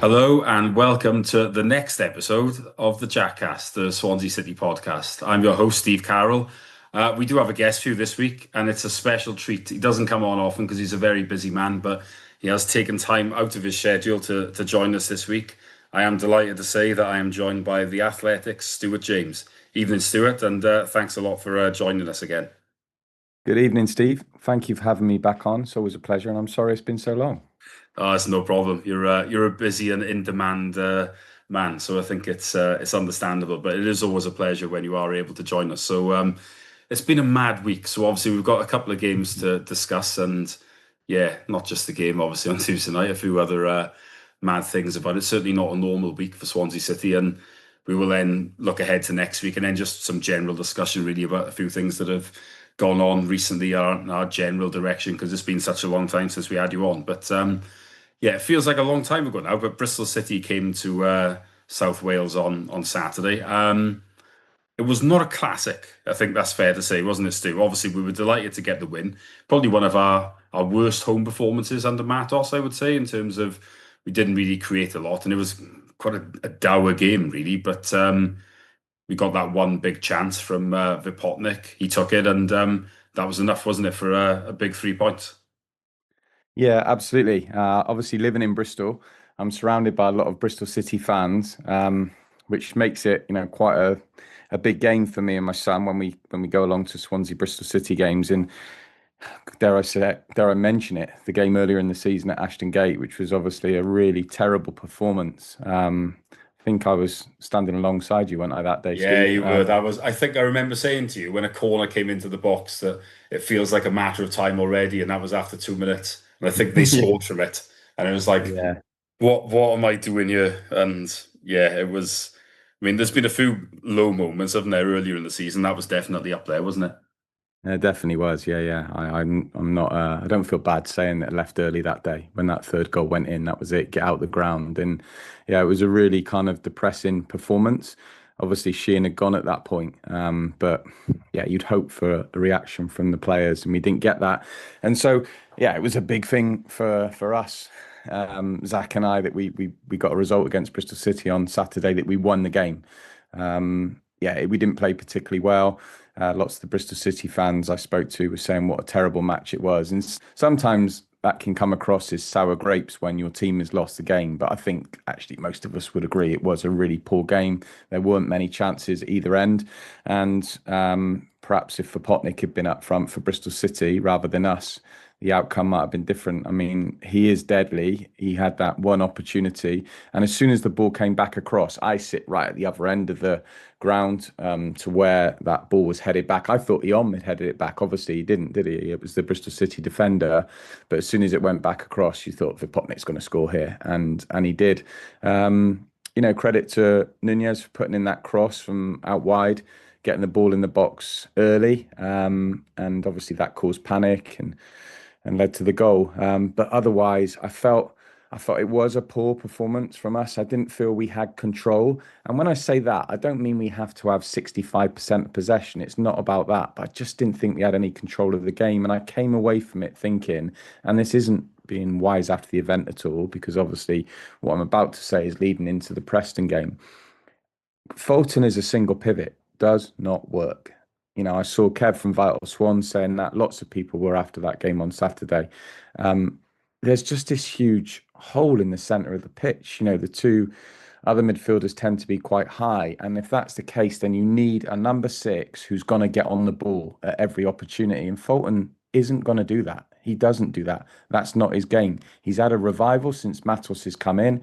Hello and welcome to the next episode of the Jackcast, the Swansea City podcast. I'm your host, Steve Carroll. We do have a guest for you this week, and it's a special treat. He doesn't come on often because he's a very busy man, but he has taken time out of his schedule to join us this week. I am delighted to say that I am joined by the Athletics' Stuart James. Evening, Stuart, and thanks a lot for joining us again. Good evening, Steve. Thank you for having me back on. It's always a pleasure, and I'm sorry it's been so long. Oh, it's no problem. You're a busy and in demand man, so I think it's understandable. But it is always a pleasure when you are able to join us. So it's been a mad week. So obviously we've got a couple of games to discuss, and yeah, not just the game obviously on Tuesday night. A few other mad things about it. Certainly not a normal week for Swansea City, and we will then look ahead to next week, and then just some general discussion really about a few things that have gone on recently, our general direction, because it's been such a long time since we had you on. But yeah, it feels like a long time ago now, but Bristol City came to South Wales on Saturday. It was not a classic. I think that's fair to say, wasn't it, Stu? Obviously, we were delighted to get the win. Probably one of our worst home performances under Matos, I would say, in terms of we didn't really create a lot, and it was quite a dour game, really. But we got that one big chance from Vipotnik. He took it, and that was enough, wasn't it, for a big 3 points? Yeah, absolutely. Obviously, living in Bristol, I'm surrounded by a lot of Bristol City fans, which makes it, quite a big game for me and my son when we go along to Swansea Bristol City games. And dare I mention it, the game earlier in the season at Ashton Gate, which was obviously a really terrible performance. I think I was standing alongside you, weren't I, that day, Yeah, Steve? you were. That was, I think I remember saying to you when a corner came into the box that it feels like a matter of time already, and that was after 2 minutes. And I think they Yeah. scored from it. And it was like, Yeah. what am I doing here? And yeah, it was, I mean, there's been a few low moments, haven't there, earlier in the season. That was definitely up there, wasn't it? It definitely was. Yeah, yeah. I'm not. I don't feel bad saying that I left early that day when that third goal went in. That was it. Get out the ground, and yeah, it was a really kind of depressing performance. Obviously, Sheehan had gone at that point, but yeah, you'd hope for a reaction from the players, and we didn't get that. And so, yeah, it was a big thing for us, Zach and I, that we got a result against Bristol City on Saturday, that we won the game. Yeah, we didn't play particularly well. Lots of the Bristol City fans I spoke to were saying what a terrible match it was. And sometimes that can come across as sour grapes when your team has lost the game. But I think actually most of us would agree it was a really poor game. There weren't many chances at either end. And perhaps if Vipotnik had been up front for Bristol City rather than us, the outcome might have been different. I mean, he is deadly. He had that one opportunity. And as soon as the ball came back across, I sit right at the other end of the ground to where that ball was headed back. I thought Eom had headed it back. Obviously, he didn't, did he? It was the Bristol City defender. But as soon as it went back across, you thought Vipotnik's going to score here. And he did. Credit to Nunez for putting in that cross from out wide, getting the ball in the box early. And obviously that caused panic and led to the goal. But otherwise, I thought it was a poor performance from us. I didn't feel we had control. And when I say that, I don't mean we have to have 65% of possession. It's not about that. But I just didn't think we had any control of the game. And I came away from it thinking, and this isn't being wise after the event at all, because obviously what I'm about to say is leading into the Preston game. Fulton as a single pivot does not work. I saw Kev from Vital Swan saying that lots of people were after that game on Saturday. Um, there's just this huge hole in the center of the pitch. The two other midfielders tend to be quite high. And if that's the case, then you need a number six who's going to get on the ball at every opportunity. And Fulton isn't going to do that. He doesn't do that. That's not his game. He's had a revival since Matos has come in.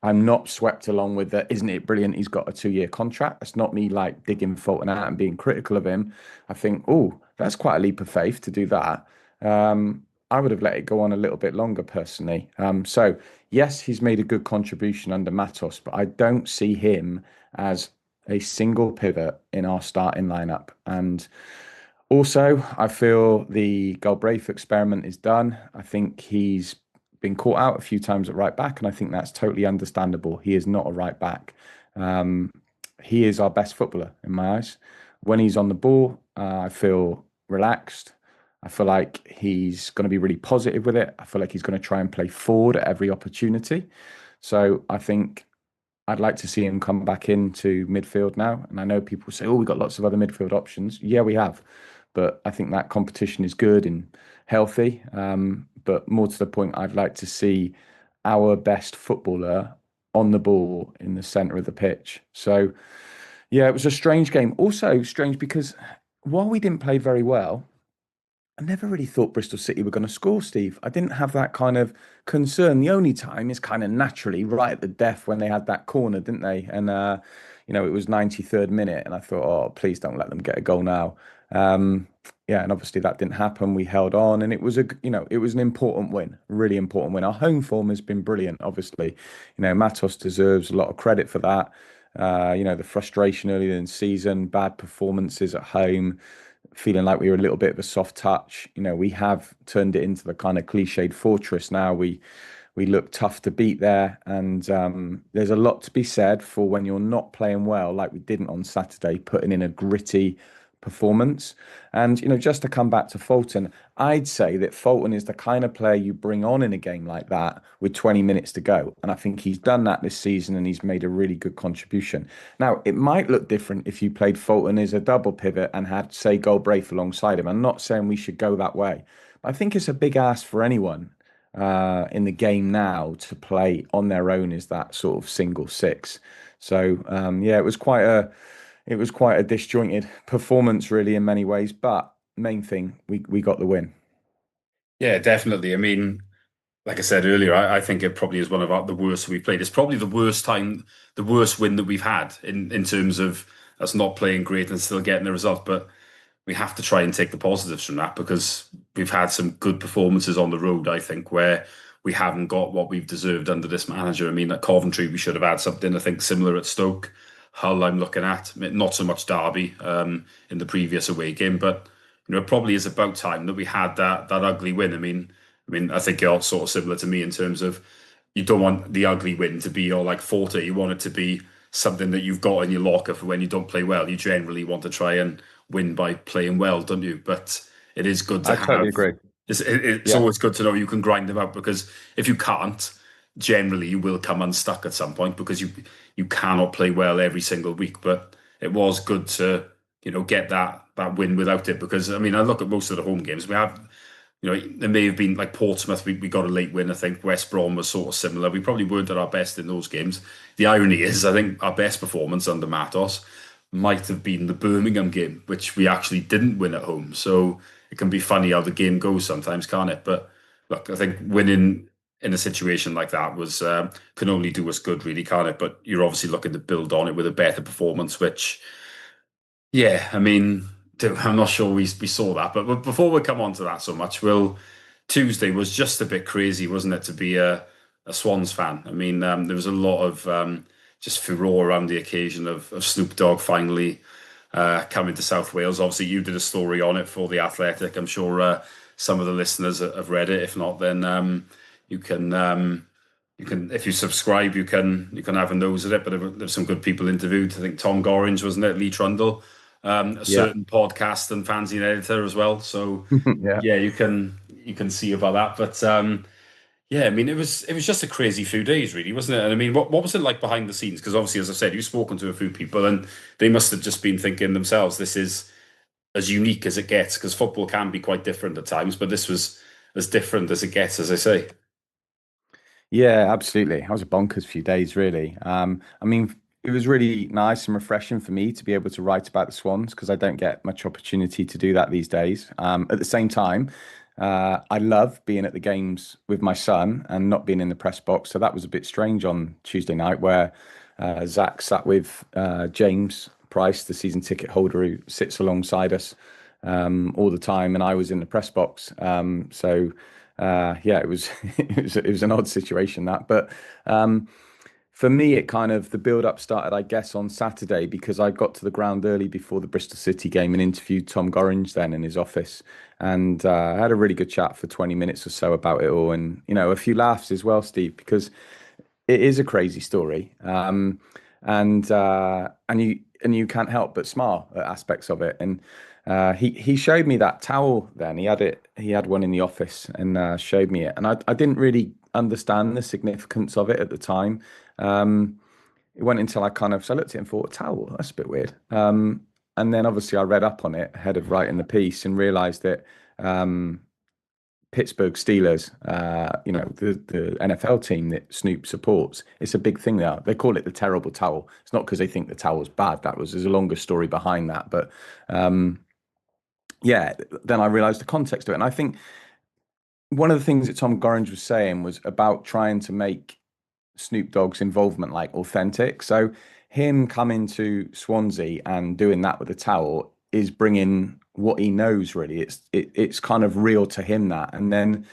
I'm not swept along with that. Isn't it brilliant? He's got a 2-year contract. That's not me like digging Fulton out and being critical of him. I think, oh, that's quite a leap of faith to do that. I would have let it go on a little bit longer personally. So yes, he's made a good contribution under Matos, but I don't see him as a single pivot in our starting lineup. And also, I feel the Galbraith experiment is done. I think he's been caught out a few times at right back, and I think that's totally understandable. He is not a right back. Um, he is our best footballer in my eyes. When he's on the ball, I feel relaxed. I feel like he's going to be really positive with it. I feel like he's going to try and play forward at every opportunity. So I think I'd like to see him come back into midfield now. And I know people say, oh, we've got lots of other midfield options. Yeah, we have. But I think that competition is good and healthy. But more to the point, I'd like to see our best footballer on the ball in the centre of the pitch. So, yeah, it was a strange game. Also, strange because while we didn't play very well, I never really thought Bristol City were going to score, Steve. I didn't have that kind of concern. The only time is kind of naturally right at the death when they had that corner, didn't they? And it was 93rd minute, and I thought, oh, please don't let them get a goal now. Um, yeah, and obviously that didn't happen. We held on, and it was an important win, really important win. Our home form has been brilliant, obviously. Matos deserves a lot of credit for that. The frustration earlier in the season, bad performances at home, feeling like we were a little bit of a soft touch. We have turned it into the kind of cliched fortress now. We look tough to beat there, and there's a lot to be said for when you're not playing well, like we didn't on Saturday, putting in a gritty performance. And just to come back to Fulton, I'd say that Fulton is the kind of player you bring on in a game like that with 20 minutes to go. And I think he's done that this season and he's made a really good contribution. Now, it might look different if you played Fulton as a double pivot and had, say, Galbraith alongside him. I'm not saying we should go that way. But I think it's a big ask for anyone in the game now to play on their own as that sort of single six. So yeah, it was quite a disjointed performance, really, in many ways. But main thing, we got the win. Yeah, definitely. I mean, like I said earlier, I think it probably is one of the worst we've played. It's probably the worst time, the worst win that we've had in terms of us not playing great and still getting the result. But we have to try and take the positives from that because we've had some good performances on the road, I think, where we haven't got what we've deserved under this manager. I mean, at Coventry, we should have had something, I think, similar at Stoke. Hull, I'm looking at, not so much Derby in the previous away game, but it probably is about time that we had that ugly win. I think you're sort of similar to me in terms of you don't want the ugly win to be your like forte. You want it to be something that you've got in your locker for when you don't play well. You generally want to try and win by playing well, don't you? But it is good to I have. totally agree. It's Yeah. always good to know you can grind them out because if you can't, generally you will come unstuck at some point because you cannot play well every single week. But it was good to get that win without it because I look at most of the home games we have. There may have been like Portsmouth, we got a late win. I think West Brom was sort of similar. We probably weren't at our best in those games. The irony is, I think our best performance under Matos might have been the Birmingham game, which we actually didn't win at home. So it can be funny how the game goes sometimes, can't it? But look, I think winning in a situation like that was can only do us good, really, can't it? But you're obviously looking to build on it with a better performance, which yeah, I'm not sure we saw that, but before we come on to that so much, Tuesday was just a bit crazy, wasn't it, to be a Swans fan? There was a lot of just furore around the occasion of Snoop Dogg finally coming to South Wales. Obviously, you did a story on it for The Athletic. I'm sure some of the listeners have read it. If not, then you can if you subscribe, you can have a nose at it. But there's some good people interviewed. I think Tom Gorringe, wasn't it? Lee Trundle, a Yeah. certain podcast and fanzine editor as well. So Yeah. yeah, you can see about that. But yeah, it was just a crazy few days, really, wasn't it? And what was it like behind the scenes? Because obviously, as I said, you've spoken to a few people, and they must have just been thinking themselves, this is as unique as it gets. Because football can be quite different at times, but this was as different as it gets, as I say. Yeah, absolutely. I was a bonkers few days, really. It was really nice and refreshing for me to be able to write about the Swans because I don't get much opportunity to do that these days. At the same time, I love being at the games with my son and not being in the press box. So that was a bit strange on Tuesday night where Zach sat with James Price, the season ticket holder who sits alongside us all the time, and I was in the press box. Yeah, it was it was an odd situation that, but for me, it kind of the build up started, I guess, on Saturday because I got to the ground early before the Bristol City game and interviewed Tom Gorringe then in his office, and I had a really good chat for 20 minutes or so about it all, and a few laughs as well, Steve, because it is a crazy story, and you can't help but smile at aspects of it, and He showed me that towel then. He had one in the office and showed me it. And I didn't really understand the significance of it at the time. It went until so I looked at it and thought, a towel, that's a bit weird. And then obviously I read up on it ahead of writing the piece and realized that um, Pittsburgh Steelers, the NFL team that Snoop supports, it's a big thing there. They call it the terrible towel. It's not because they think the towel's bad. There's a longer story behind that. But yeah, then I realized the context of it. And I think one of the things that Tom Gorringe was saying was about trying to make Snoop Dogg's involvement like authentic. So him coming to Swansea and doing that with a towel is bringing what he knows really. It's kind of real to him that. And then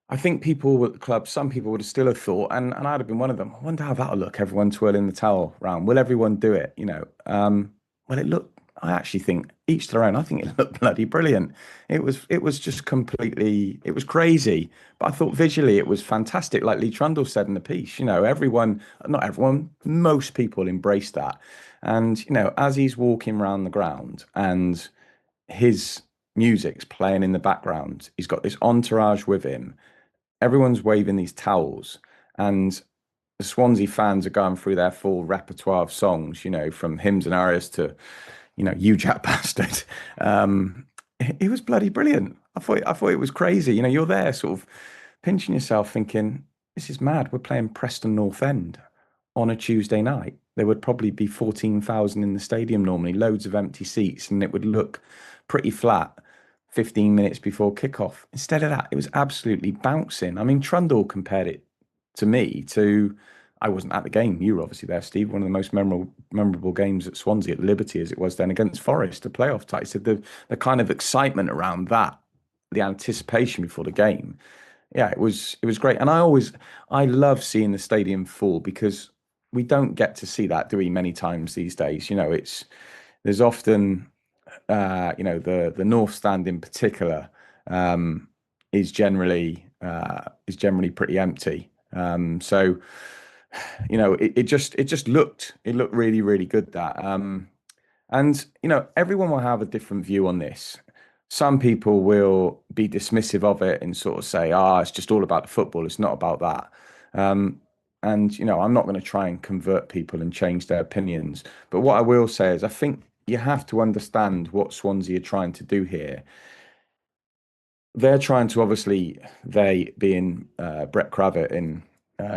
I think people at the club, some people would have still have thought, and I'd have been one of them. I wonder how that'll look. Everyone twirling the towel around. Will everyone do it? Well, it looked. I actually think each their own. I think it looked bloody brilliant. It was just completely. It was crazy, but I thought visually it was fantastic. Like Lee Trundle said in the piece, everyone, not everyone, most people embraced that. And as he's walking around the ground and his music's playing in the background, he's got this entourage with him, everyone's waving these towels, and the Swansea fans are going through their full repertoire of songs, from hymns and arias to, you Jack Bastard. It was bloody brilliant. I thought it was crazy. You're there sort of pinching yourself thinking, this is mad. We're playing Preston North End on a Tuesday night. There would probably be 14,000 in the stadium normally, loads of empty seats, and it would look pretty flat 15 minutes before kickoff. Instead of that, it was absolutely bouncing. I mean, Trundle compared it to me to, I wasn't at the game. You were obviously there, Steve. One of the most memorable games at Swansea at Liberty as it was then against Forest, the playoff tie. He said the kind of excitement around that, the anticipation before the game. Yeah, it was great. And I love seeing the stadium full because we don't get to see that, do we, many times these days. There's often the North Stand in particular um, is generally pretty empty. So it looked really really good that. And everyone will have a different view on this. Some people will be dismissive of it and sort of say, "Ah, it's just all about the football. It's not about that." And I'm not going to try and convert people and change their opinions. But what I will say is, I think you have to understand what Swansea are trying to do here. They're trying to obviously, they being Brett Cravett and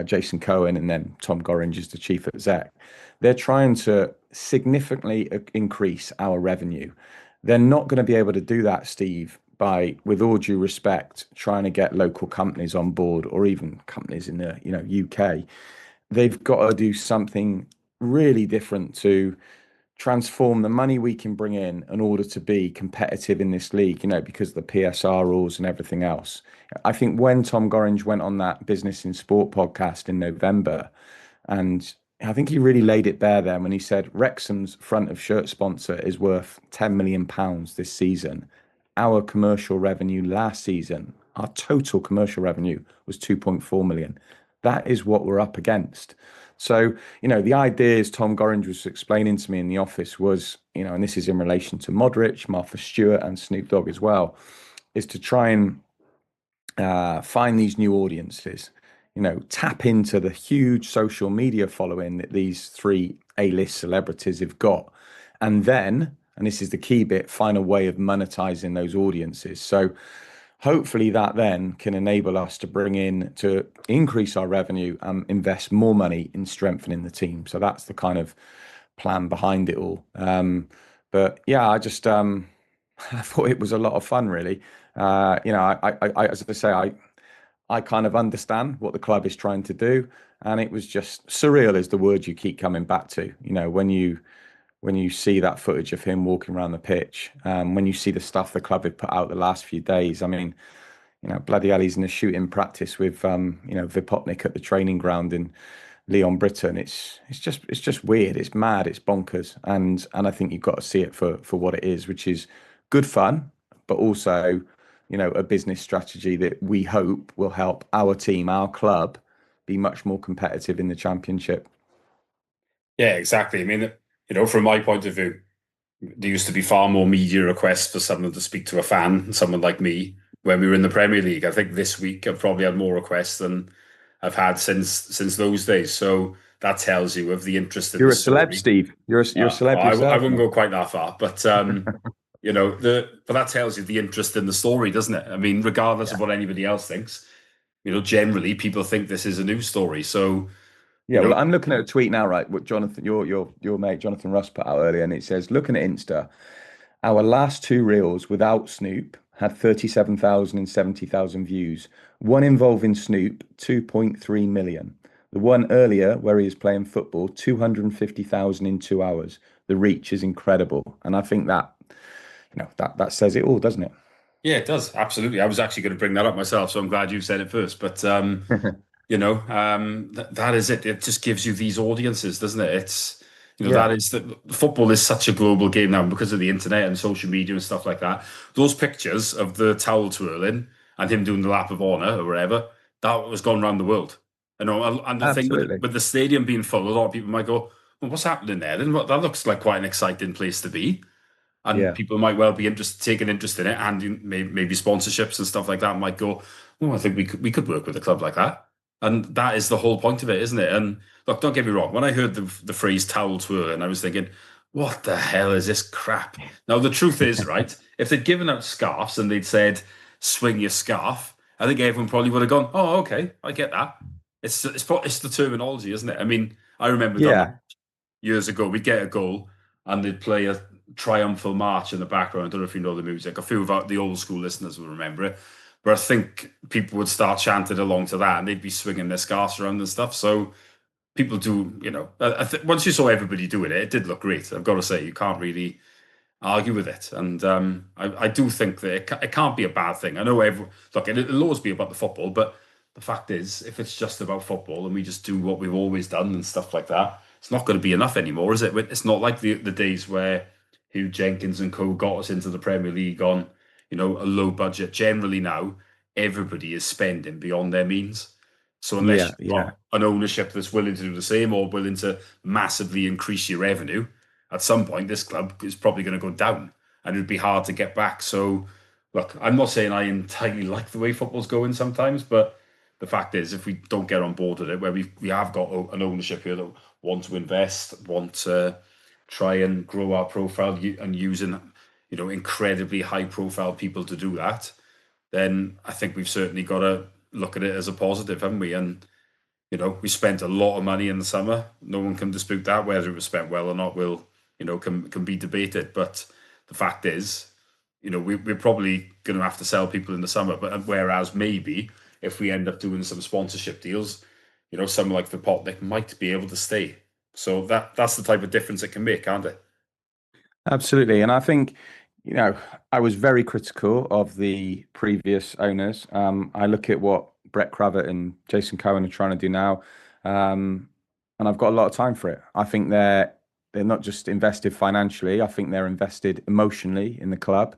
Jason Cohen, and then Tom Gorringe is the chief exec. They're trying to significantly increase our revenue. They're not going to be able to do that, Steve, by, with all due respect, trying to get local companies on board or even companies in the UK. They've got to do something really different to transform the money we can bring in order to be competitive in this league, because of the PSR rules and everything else. I think when Tom Gorringe went on that Business in Sport podcast in November, and I think he really laid it bare there when he said Wrexham's front of shirt sponsor is worth £10 million this season. Our commercial revenue last season, our total commercial revenue was 2.4 million. That is what we're up against. So, the ideas Tom Gorringe was explaining to me in the office was, and this is in relation to Modric, Martha Stewart, and Snoop Dogg as well, is to try and find these new audiences, tap into the huge social media following that these three A-list celebrities have got. And then, and this is the key bit, find a way of monetizing those audiences. So hopefully that then can enable us to increase our revenue and invest more money in strengthening the team. So that's the kind of plan behind it all. But yeah, I thought it was a lot of fun, really. As I say, I kind of understand what the club is trying to do, and it was just surreal is the word you keep coming back to. When you see that footage of him walking around the pitch, when you see the stuff the club have put out the last few days. I mean, bloody hell, he's in a shooting practice with Vipotnik at the training ground in Leon Britton. It's just weird. It's mad. It's bonkers. And I think you've got to see it for what it is, which is good fun, but also, a business strategy that we hope will help our team, our club, be much more competitive in the championship. Yeah, exactly. I mean, from my point of view, There used to be far more media requests for someone to speak to a fan, someone like me, when we were in the Premier League. I think this week I've probably had more requests than I've had since those days. So that tells you of the interest in the You're a celeb, story. Steve. You're a celeb I yourself, wouldn't mate. go quite that far, but but that tells you the interest in the story, doesn't it? I mean, regardless Yeah. of what anybody else thinks, generally people think this is a news story. So, you Yeah, know, well, I'm looking at a tweet now, right? What Jonathan, your mate Jonathan Russ put out earlier, and it says, looking at Insta, our last two reels without Snoop had 37,000 and 70,000 views. One involving Snoop, 2.3 million. The one earlier, where he is playing football, 250,000 in 2 hours. The reach is incredible, and I think that that says it all, doesn't it? yeah, it does. Absolutely. I was actually going to bring that up myself, so I'm glad you said it first. But that is it. It just gives you these audiences, doesn't it? It's that Yeah, is the football is such a global game now because of the internet and social media and stuff like that. Those pictures of the towel twirling and him doing the lap of honor or whatever, that was gone around the world. And the thing absolutely. with the stadium being full, a lot of people might go, "Well, what's happening there? Then that looks like quite an exciting place to be." And Yeah. people might well be taking interest in it, and maybe sponsorships and stuff like that might go, oh, I think we could work with a club like that, and that is the whole point of it, isn't it? And look, don't get me wrong, when I heard the phrase towel twirling, I was thinking, what the hell is this crap? Now the truth is, right, if they'd given out scarves and they'd said swing your scarf, I think everyone probably would have gone, oh, okay, I get that. It's the terminology, isn't it? I mean, I remember down Yeah, years ago, we'd get a goal and they'd play a triumphal march in the background. I don't know if you know the music. A few of the old school listeners will remember it. But I think people would start chanting along to that and they'd be swinging their scarves around and stuff. So people do, once you saw everybody doing it, it did look great. I've got to say, you can't really argue with it. And I do think that it can't be a bad thing. I know look, it'll always be about the football, but the fact is, if it's just about football and we just do what we've always done and stuff like that, it's not going to be enough anymore, is it? It's not like the days where Hugh Jenkins and co got us into the Premier League on, a low budget. Generally now, everybody is spending beyond their means. So unless yeah, you've yeah. got an ownership that's willing to do the same or willing to massively increase your revenue, at some point this club is probably going to go down and it'd be hard to get back. So, look, I'm not saying I entirely like the way football's going sometimes, but the fact is, if we don't get on board with it, where we have got an ownership here that want to invest, want to try and grow our profile and using, incredibly high profile people to do that, then I think we've certainly got to look at it as a positive, haven't we? And we spent a lot of money in the summer. No one can dispute that. Whether it was spent well or not will, can be debated. But the fact is, we're probably going to have to sell people in the summer. But whereas maybe if we end up doing some sponsorship deals, someone like the Potnick might be able to stay. So that's the type of difference it can make, can't it? Absolutely. And I think, you know, I was very critical of the previous owners. I look at what Brett Cravett and Jason Cohen are trying to do now, um, and I've got a lot of time for it. I think they're not just invested financially. I think they're invested emotionally in the club.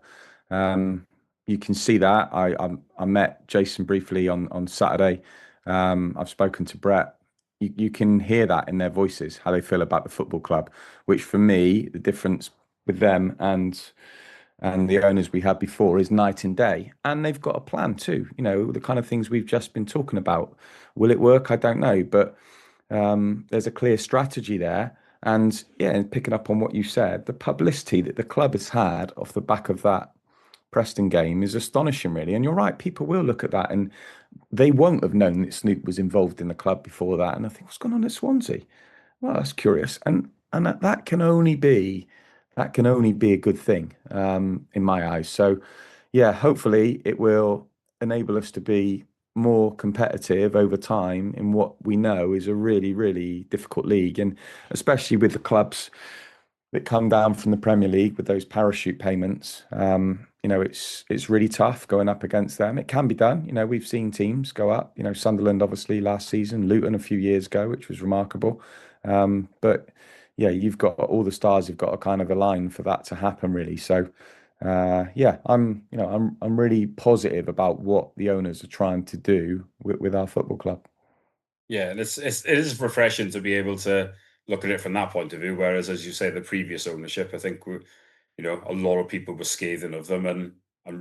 Um, you can see that. I met Jason briefly on Saturday. I've spoken to Brett. You can hear that in their voices, how they feel about the football club, which for me, the difference with them and the owners we had before is night and day. And they've got a plan too. You know, the kind of things we've just been talking about. Will it work? I don't know, but there's a clear strategy there. And yeah, and picking up on what you said, the publicity that the club has had off the back of that Preston game is astonishing, really. And you're right, people will look at that and they won't have known that Snoop was involved in the club before that. And I think, what's going on at Swansea? Well, that's curious, and that can only be a good thing in my eyes. So, yeah, hopefully it will enable us to be more competitive over time in what we know is a really, really difficult league, and especially with the clubs that come down from the Premier League with those parachute payments. It's really tough going up against them. It can be done. You know, we've seen teams go up. You know, Sunderland obviously last season, Luton a few years ago, which was remarkable. But yeah, you've got all the stars have got to kind of align for that to happen, really. So yeah, I'm really positive about what the owners are trying to do with our football club. Yeah, and it is refreshing to be able to look at it from that point of view. Whereas, as you say, the previous ownership, I think a lot of people were scathing of them, and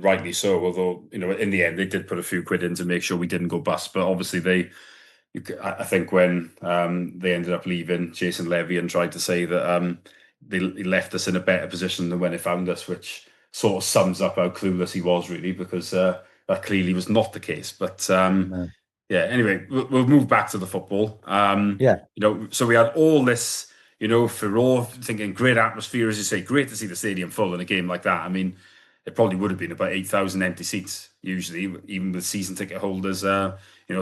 rightly so. Although, in the end, they did put a few quid in to make sure we didn't go bust. But obviously, I think when they ended up leaving, Jason Levy and tried to say that they left us in a better position than when they found us, which sort of sums up how clueless he was, really, because that clearly was not the case. But No. yeah, anyway, we'll move back to the football. Yeah. So we had all this, furore, thinking great atmosphere, as you say, great to see the stadium full in a game like that. I mean, it probably would have been about 8,000 empty seats, usually, even with season ticket holders,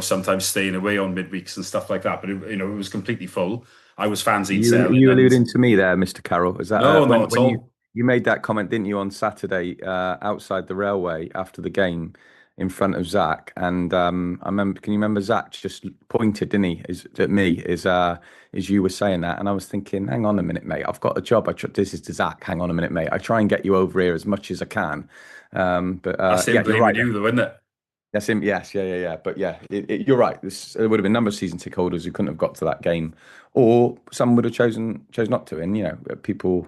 sometimes staying away on midweeks and stuff like that. But, it was completely full. I was fansied Are selling, you and alluding to me there, Mr. Carroll? Is that no, not at when all. you made that comment, didn't you, on Saturday outside the railway after the game in front of Zach? And I remember, can you remember Zach just pointed, didn't he, at me as you were saying that, and I was thinking, hang on a minute, mate, I've got a job. This is to Zach. Hang on a minute, mate. I try and get you over here as much as I can. But That's him yeah, you're blaming right. you, though, isn't it? Yes, him. Yes, yeah, yeah, yeah. But yeah, you're right. There would have been a number of season ticket holders who couldn't have got to that game, or some would have chose not to. And people,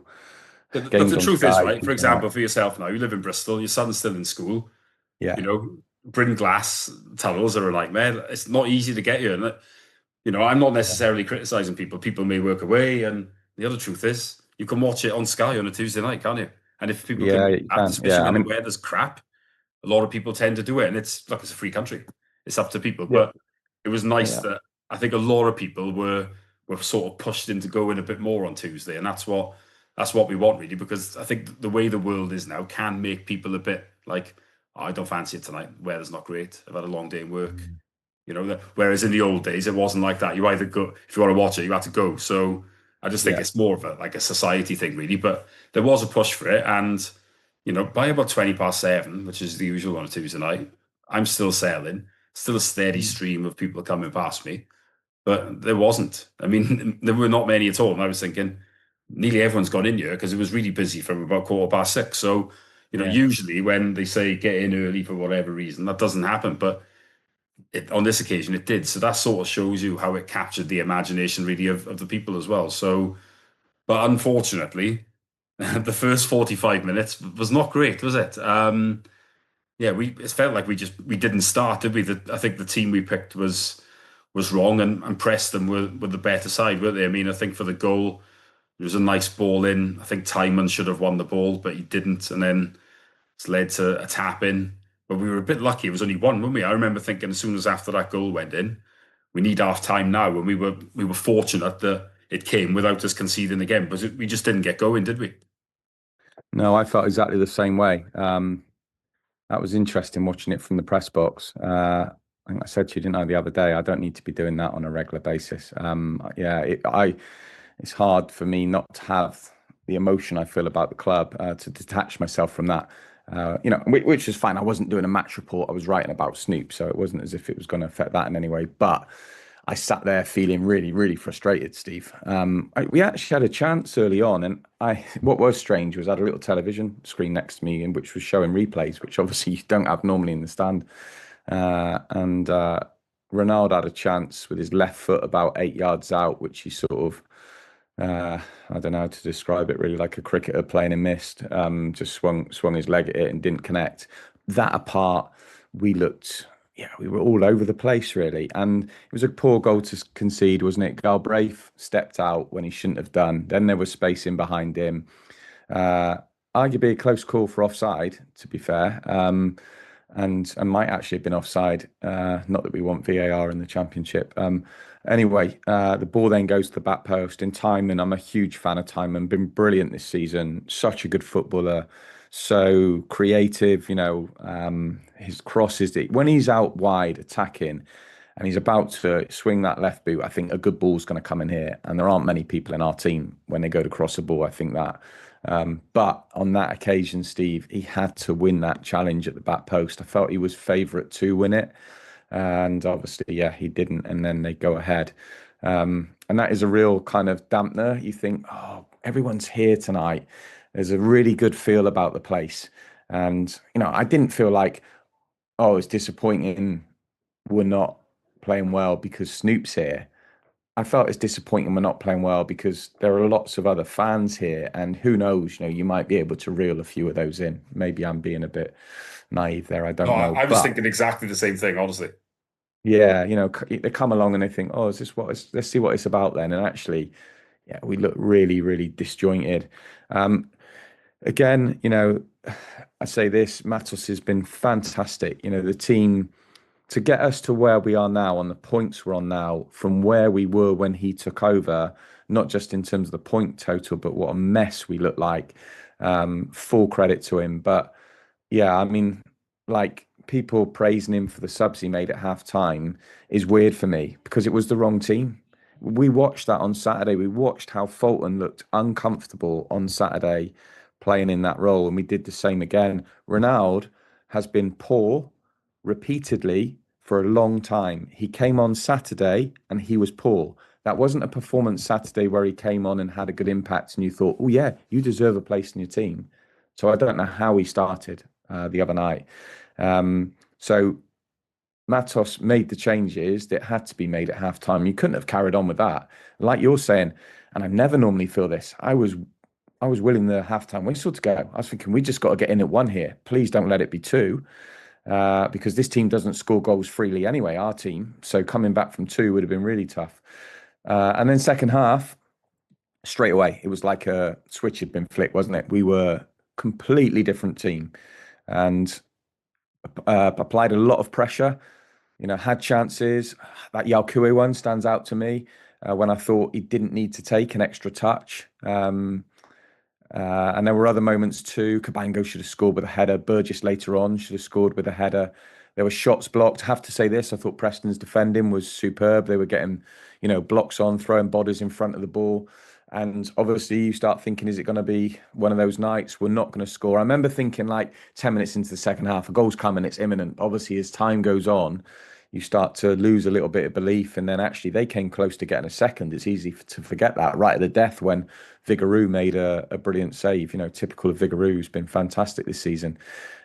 But look, games the on truth is, Sky, right? For people are example, for yourself now, you live in Bristol, your son's still in school. yeah, Bryn Glass tunnels are a nightmare. It's not easy to get here. And, I'm not necessarily criticizing people. People may work away. And the other truth is, you can watch it on Sky on a Tuesday night, can't you? And if people can yeah, make you that, can. especially Yeah, I when the mean, weather's crap, a lot of people tend to do it. And it's a free country. It's up to people. yeah, But it was nice yeah, that I think a lot of people were sort of pushed into going a bit more on Tuesday. And that's what we want, really, because I think the way the world is now can make people a bit like, "Oh, I don't fancy it tonight. Weather's not great. I've had a long day in work." Whereas in the old days, it wasn't like that. You either go, if you want to watch it, you had to go. So I just think yeah. it's more of a society thing, really. But there was a push for it. And, by about 20 past seven, which is the usual on a Tuesday night, I'm still selling, still a steady Mm. stream of people coming past me. But there wasn't. I mean, there were not many at all. And I was thinking, nearly everyone's gone in here because it was really busy from about 6:15. So, Yeah. usually when they say get in early for whatever reason, that doesn't happen. But on this occasion, it did. So that sort of shows you how it captured the imagination, really, of the people as well. So, but unfortunately, the first 45 minutes was not great, was it? Yeah, it felt like we didn't start, did we? I think the team we picked was wrong, and Preston were the better side, weren't they? I mean, I think for the goal, there was a nice ball in. I think Timon should have won the ball, but he didn't, and then it's led to a tap in. But we were a bit lucky. It was only one, weren't we? I remember thinking as soon as after that goal went in, we need half time now, and we were fortunate that it came without us conceding again, but we just didn't get going, did we? No, I felt exactly the same way. That was interesting watching it from the press box. I think I said to you, didn't I, the other day, I don't need to be doing that on a regular basis. Yeah, it's hard for me not to have the emotion I feel about the club, to detach myself from that. Which is fine. I wasn't doing a match report. I was writing about Snoop, so it wasn't as if it was going to affect that in any way. But I sat there feeling really, really frustrated, Steve. We actually had a chance early on, and what was strange was I had a little television screen next to me, in which was showing replays, which obviously you don't have normally in the stand. And Ronaldo had a chance with his left foot about 8 yards out, which he sort of, I don't know how to describe it, really, like a cricketer playing in mist. Just swung his leg at it and didn't connect. That apart, we looked, yeah, we were all over the place, really. And it was a poor goal to concede, wasn't it? Galbraith stepped out when he shouldn't have done. Then there was space in behind him. Uh, Arguably a close call for offside, to be fair. And might actually have been offside. Not that we want VAR in the Championship. Anyway, the ball then goes to the back post. And Timon, I'm a huge fan of Timon. Been brilliant this season. Such a good footballer. So creative. His crosses. When he's out wide attacking, and he's about to swing that left boot, I think a good ball's going to come in here. And there aren't many people in our team when they go to cross a ball. I think that. But on that occasion, Steve, he had to win that challenge at the back post. I felt he was favourite to win it. And obviously, yeah, he didn't. And then they go ahead. And that is a real kind of dampener. You think, oh, everyone's here tonight. There's a really good feel about the place. And, I didn't feel like, oh, it's disappointing we're not playing well because Snoop's here. I felt it's disappointing we're not playing well because there are lots of other fans here, and who knows, you might be able to reel a few of those in. Maybe I'm being a bit naive there, I No, don't know. I was But thinking exactly the same thing, honestly. yeah, they come along and they think, oh, is this what it's, let's see what it's about then. And actually, yeah, we look really, really disjointed. Um, Again, I say this, Matos has been fantastic. The team to get us to where we are now on the points we're on now from where we were when he took over, not just in terms of the point total, but what a mess we look like. Full credit to him. But yeah, I mean, like people praising him for the subs he made at half time is weird for me because it was the wrong team. We watched that on Saturday. We watched how Fulton looked uncomfortable on Saturday playing in that role, and we did the same again. Ronaldo has been poor repeatedly for a long time. He came on Saturday and he was poor. That wasn't a performance Saturday where he came on and had a good impact and you thought, oh, yeah, you deserve a place in your team. So I don't know how he started the other night. So Matos made the changes that had to be made at halftime. You couldn't have carried on with that. Like you're saying, and I never normally feel this. I was willing the halftime whistle to go. I was thinking we just got to get in at one here. Please don't let it be two, because this team doesn't score goals freely anyway. Our team, so coming back from two would have been really tough. And then second half, straight away, it was like a switch had been flicked, wasn't it? We were completely different team and applied a lot of pressure. Had chances. That Yalkue one stands out to me when I thought he didn't need to take an extra touch. And there were other moments too. Cabango should have scored with a header. Burgess later on should have scored with a header. There were shots blocked. I have to say this, I thought Preston's defending was superb. They were getting, blocks on, throwing bodies in front of the ball. And obviously you start thinking, is it going to be one of those nights we're not going to score? I remember thinking like 10 minutes into the second half, a goal's coming, it's imminent. Obviously, as time goes on, you start to lose a little bit of belief. And then actually they came close to getting a second. It's easy to forget that right at the death when Vigouroux made a brilliant save. Typical of Vigouroux, who's been fantastic this season.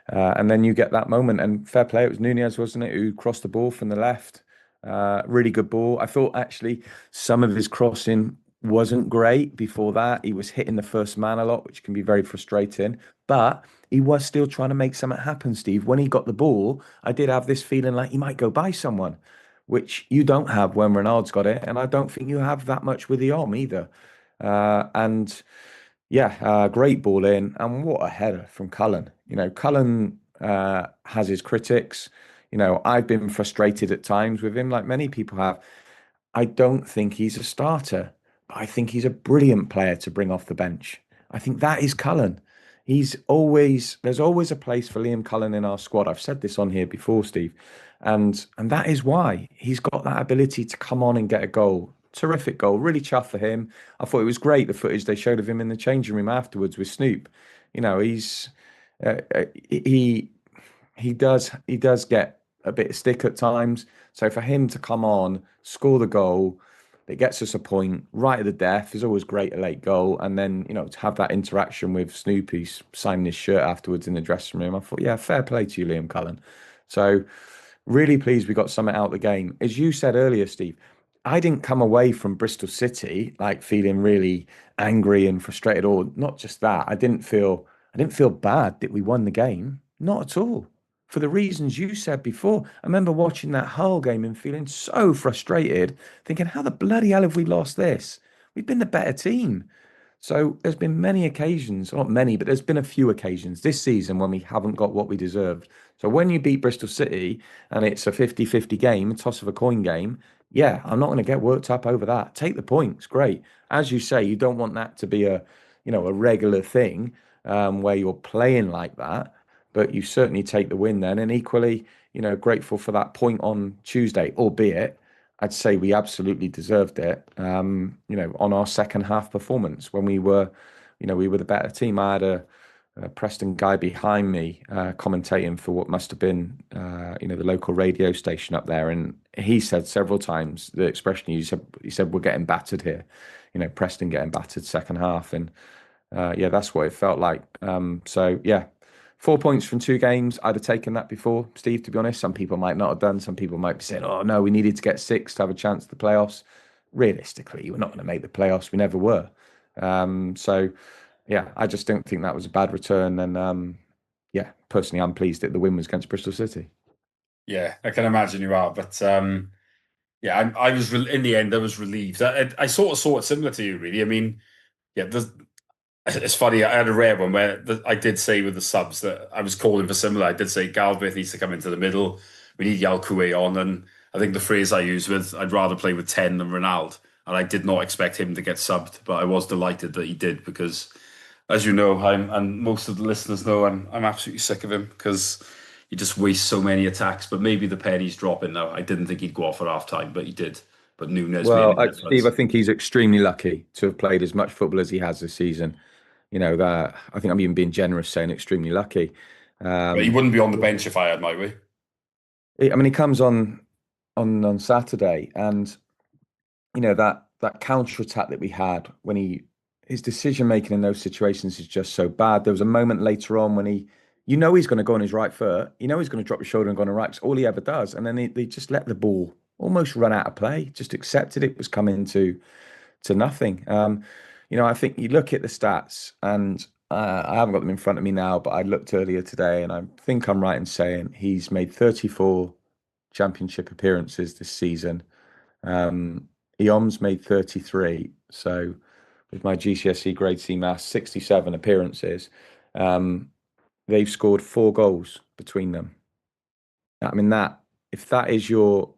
And then you get that moment, and fair play, it was Nunez, wasn't it, who crossed the ball from the left. Really good ball. I thought actually some of his crossing wasn't great before that. He was hitting the first man a lot, which can be very frustrating. But he was still trying to make something happen, Steve. When he got the ball, I did have this feeling like he might go by someone, which you don't have when Renard's got it. And I don't think you have that much with the arm either. And yeah, great ball in. And what a header from Cullen. Cullen has his critics. I've been frustrated at times with him, like many people have. I don't think he's a starter, but I think he's a brilliant player to bring off the bench. I think that is Cullen. There's always a place for Liam Cullen in our squad. I've said this on here before, Steve. And that is why he's got that ability to come on and get a goal. Terrific goal. Really chuffed for him. I thought it was great the footage they showed of him in the changing room afterwards with Snoop. He's he he does get a bit of stick at times. So for him to come on, score the goal, it gets us a point right at the death. Is always great, a late goal, and then to have that interaction with Snoopy signing his shirt afterwards in the dressing room. I thought, yeah, fair play to you, Liam Cullen. So really pleased we got something out of the game. As you said earlier, Steve, I didn't come away from Bristol City like feeling really angry and frustrated, or not just that. I didn't feel bad that we won the game. Not at all. For the reasons you said before. I remember watching that Hull game and feeling so frustrated, thinking, how the bloody hell have we lost this? We've been the better team. So there's been many occasions, not many, but there's been a few occasions this season when we haven't got what we deserved. So when you beat Bristol City and it's a 50-50 game, a toss of a coin game, yeah, I'm not going to get worked up over that. Take the points, great. As you say, you don't want that to be a regular thing where you're playing like that, but you certainly take the win then. And equally, grateful for that point on Tuesday, albeit I'd say we absolutely deserved it. On our second half performance when we were the better team. I had a Preston guy behind me commentating for what must have been, the local radio station up there, and he said several times the expression he said we're getting battered here. Preston getting battered second half, and yeah, that's what it felt like. So yeah, 4 points from two games. I'd have taken that before, Steve, to be honest. Some people might not have done. Some people might be saying, oh, no, we needed to get six to have a chance at the playoffs. realistically, we're not going to make the playoffs. We never were. So yeah, I just don't think that was a bad return. And yeah, personally, I'm pleased that the win was against Bristol City. Yeah, I can imagine you are, but yeah, I was in the end. I was relieved. I sort of saw it similar to you, really. I mean, yeah, it's funny. I had a rare one where I did say with the subs that I was calling for similar. I did say Galbraith needs to come into the middle. We need Yalkoué on, and I think the phrase I used was I'd rather play with 10 than Ronaldo. And I did not expect him to get subbed, but I was delighted that he did because, as you know, and most of the listeners know, I'm absolutely sick of him because he just wastes so many attacks. But maybe the penny's dropping now. I didn't think he'd go off at half time, but he did. But Nunes made a Well, Steve, I difference. think he's extremely lucky to have played as much football as he has this season. You know that I think I'm even being generous saying extremely lucky. But he Um, wouldn't be on the bench if I had my way. I mean, he comes on Saturday, and that counter attack that we had when his decision making in those situations is just so bad. There was a moment later on when he's going to go on his right foot, he's going to drop his shoulder and go on the right. 'Cause all he ever does, and then they just let the ball almost run out of play. Just accepted it was coming to nothing. I think you look at the stats, and I haven't got them in front of me now, but I looked earlier today, and I think I'm right in saying he's made 34 championship appearances this season. Eom's made 33. So with my GCSE grade C maths, 67 appearances. Um, they've scored 4 goals between them. I mean, that if that is your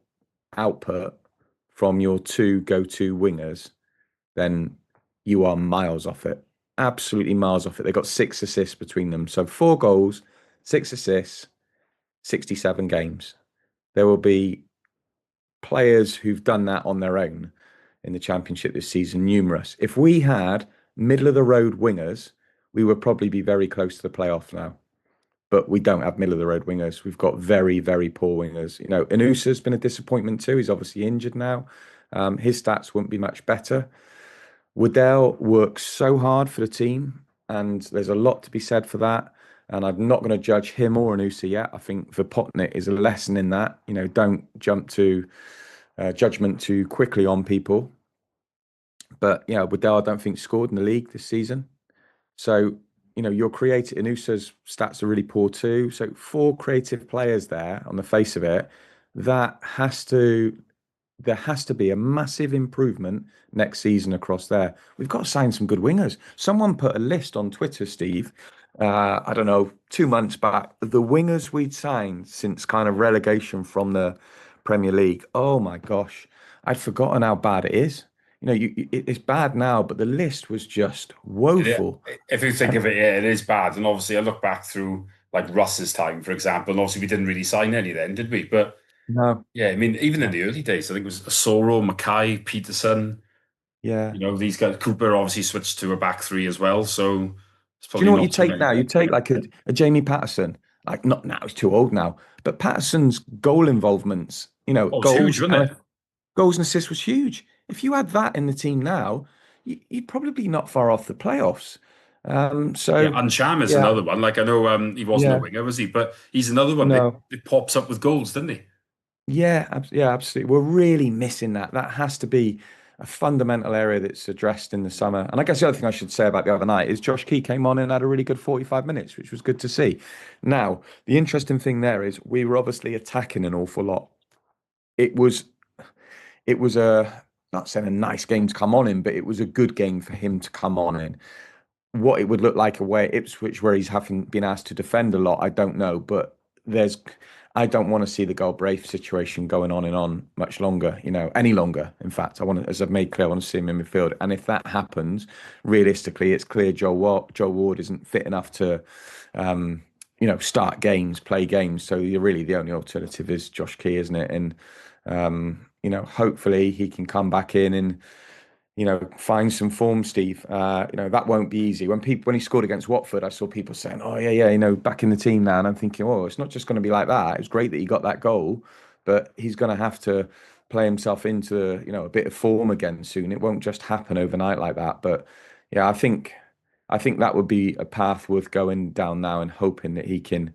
output from your two go-to wingers, then you are miles off it. Absolutely miles off it. They got 6 assists between them. So 4 goals, 6 assists, 67 games. There will be players who've done that on their own in the championship this season, numerous. If we had middle of the road wingers, we would probably be very close to the playoff now. But we don't have middle of the road wingers. We've got very, very poor wingers. Inusa's been a disappointment too. He's obviously injured now. His stats wouldn't be much better. Waddell works so hard for the team, and there's a lot to be said for that. And I'm not going to judge him or Anusa yet. I think Vipotnik is a lesson in that. Don't jump to judgment too quickly on people. But yeah, Waddell, I don't think scored in the league this season. So, your creative Inusa's stats are really poor too. So 4 creative players there on the face of it, that has to there has to be a massive improvement next season across there. We've got to sign some good wingers. Someone put a list on Twitter, Steve. I don't know, 2 months back, the wingers we'd signed since kind of relegation from the Premier League. Oh my gosh, I'd forgotten how bad it is. It's bad now, but the list was just It, woeful. if you think And of it, yeah, it is bad. And obviously, I look back through like Russ's time, for example, and obviously we didn't really sign any then, did we? But no, yeah, I mean, even in no, the early days, I think it was Soro, Mackay, Peterson. yeah. These guys. Cooper obviously switched to a back three as well, so it's Do you probably know what you not too take many now? You then. take like a Jamie Patterson, like not now, he's too old now, but Patterson's goal involvements, Oh, it's huge, wasn't it? goals and assists was huge. If you had that in the team now, you'd probably not far off the playoffs. Yeah, So and Cham is yeah, another one. Like I know he wasn't a yeah, winger, was he? But he's another one that no, it pops up with goals, doesn't he? yeah, yeah, absolutely. We're really missing that. That has to be a fundamental area that's addressed in the summer. And I guess the other thing I should say about the other night is Josh Key came on and had a really good 45 minutes, which was good to see. Now, the interesting thing there is we were obviously attacking an awful lot. It was it was a not saying a nice game to come on in, but it was a good game for him to come on in. What it would look like away at Ipswich, where he's having been asked to defend a lot, I don't know. But there's, I don't want to see the Galbraith situation going on and on much longer, any longer. In fact, I want to, as I've made clear, I want to see him in midfield. And if that happens, realistically, it's clear Joe Ward isn't fit enough to, start games, play games. So you're really the only alternative is Josh Key, isn't it? And hopefully he can come back in and find some form, Steve. That won't be easy. When he scored against Watford, I saw people saying, "Oh yeah, yeah, back in the team now." And I'm thinking, "Oh, it's not just going to be like that. It was great that he got that goal, but he's going to have to play himself into, a bit of form again soon. It won't just happen overnight like that." But yeah, I think that would be a path worth going down now and hoping that he can,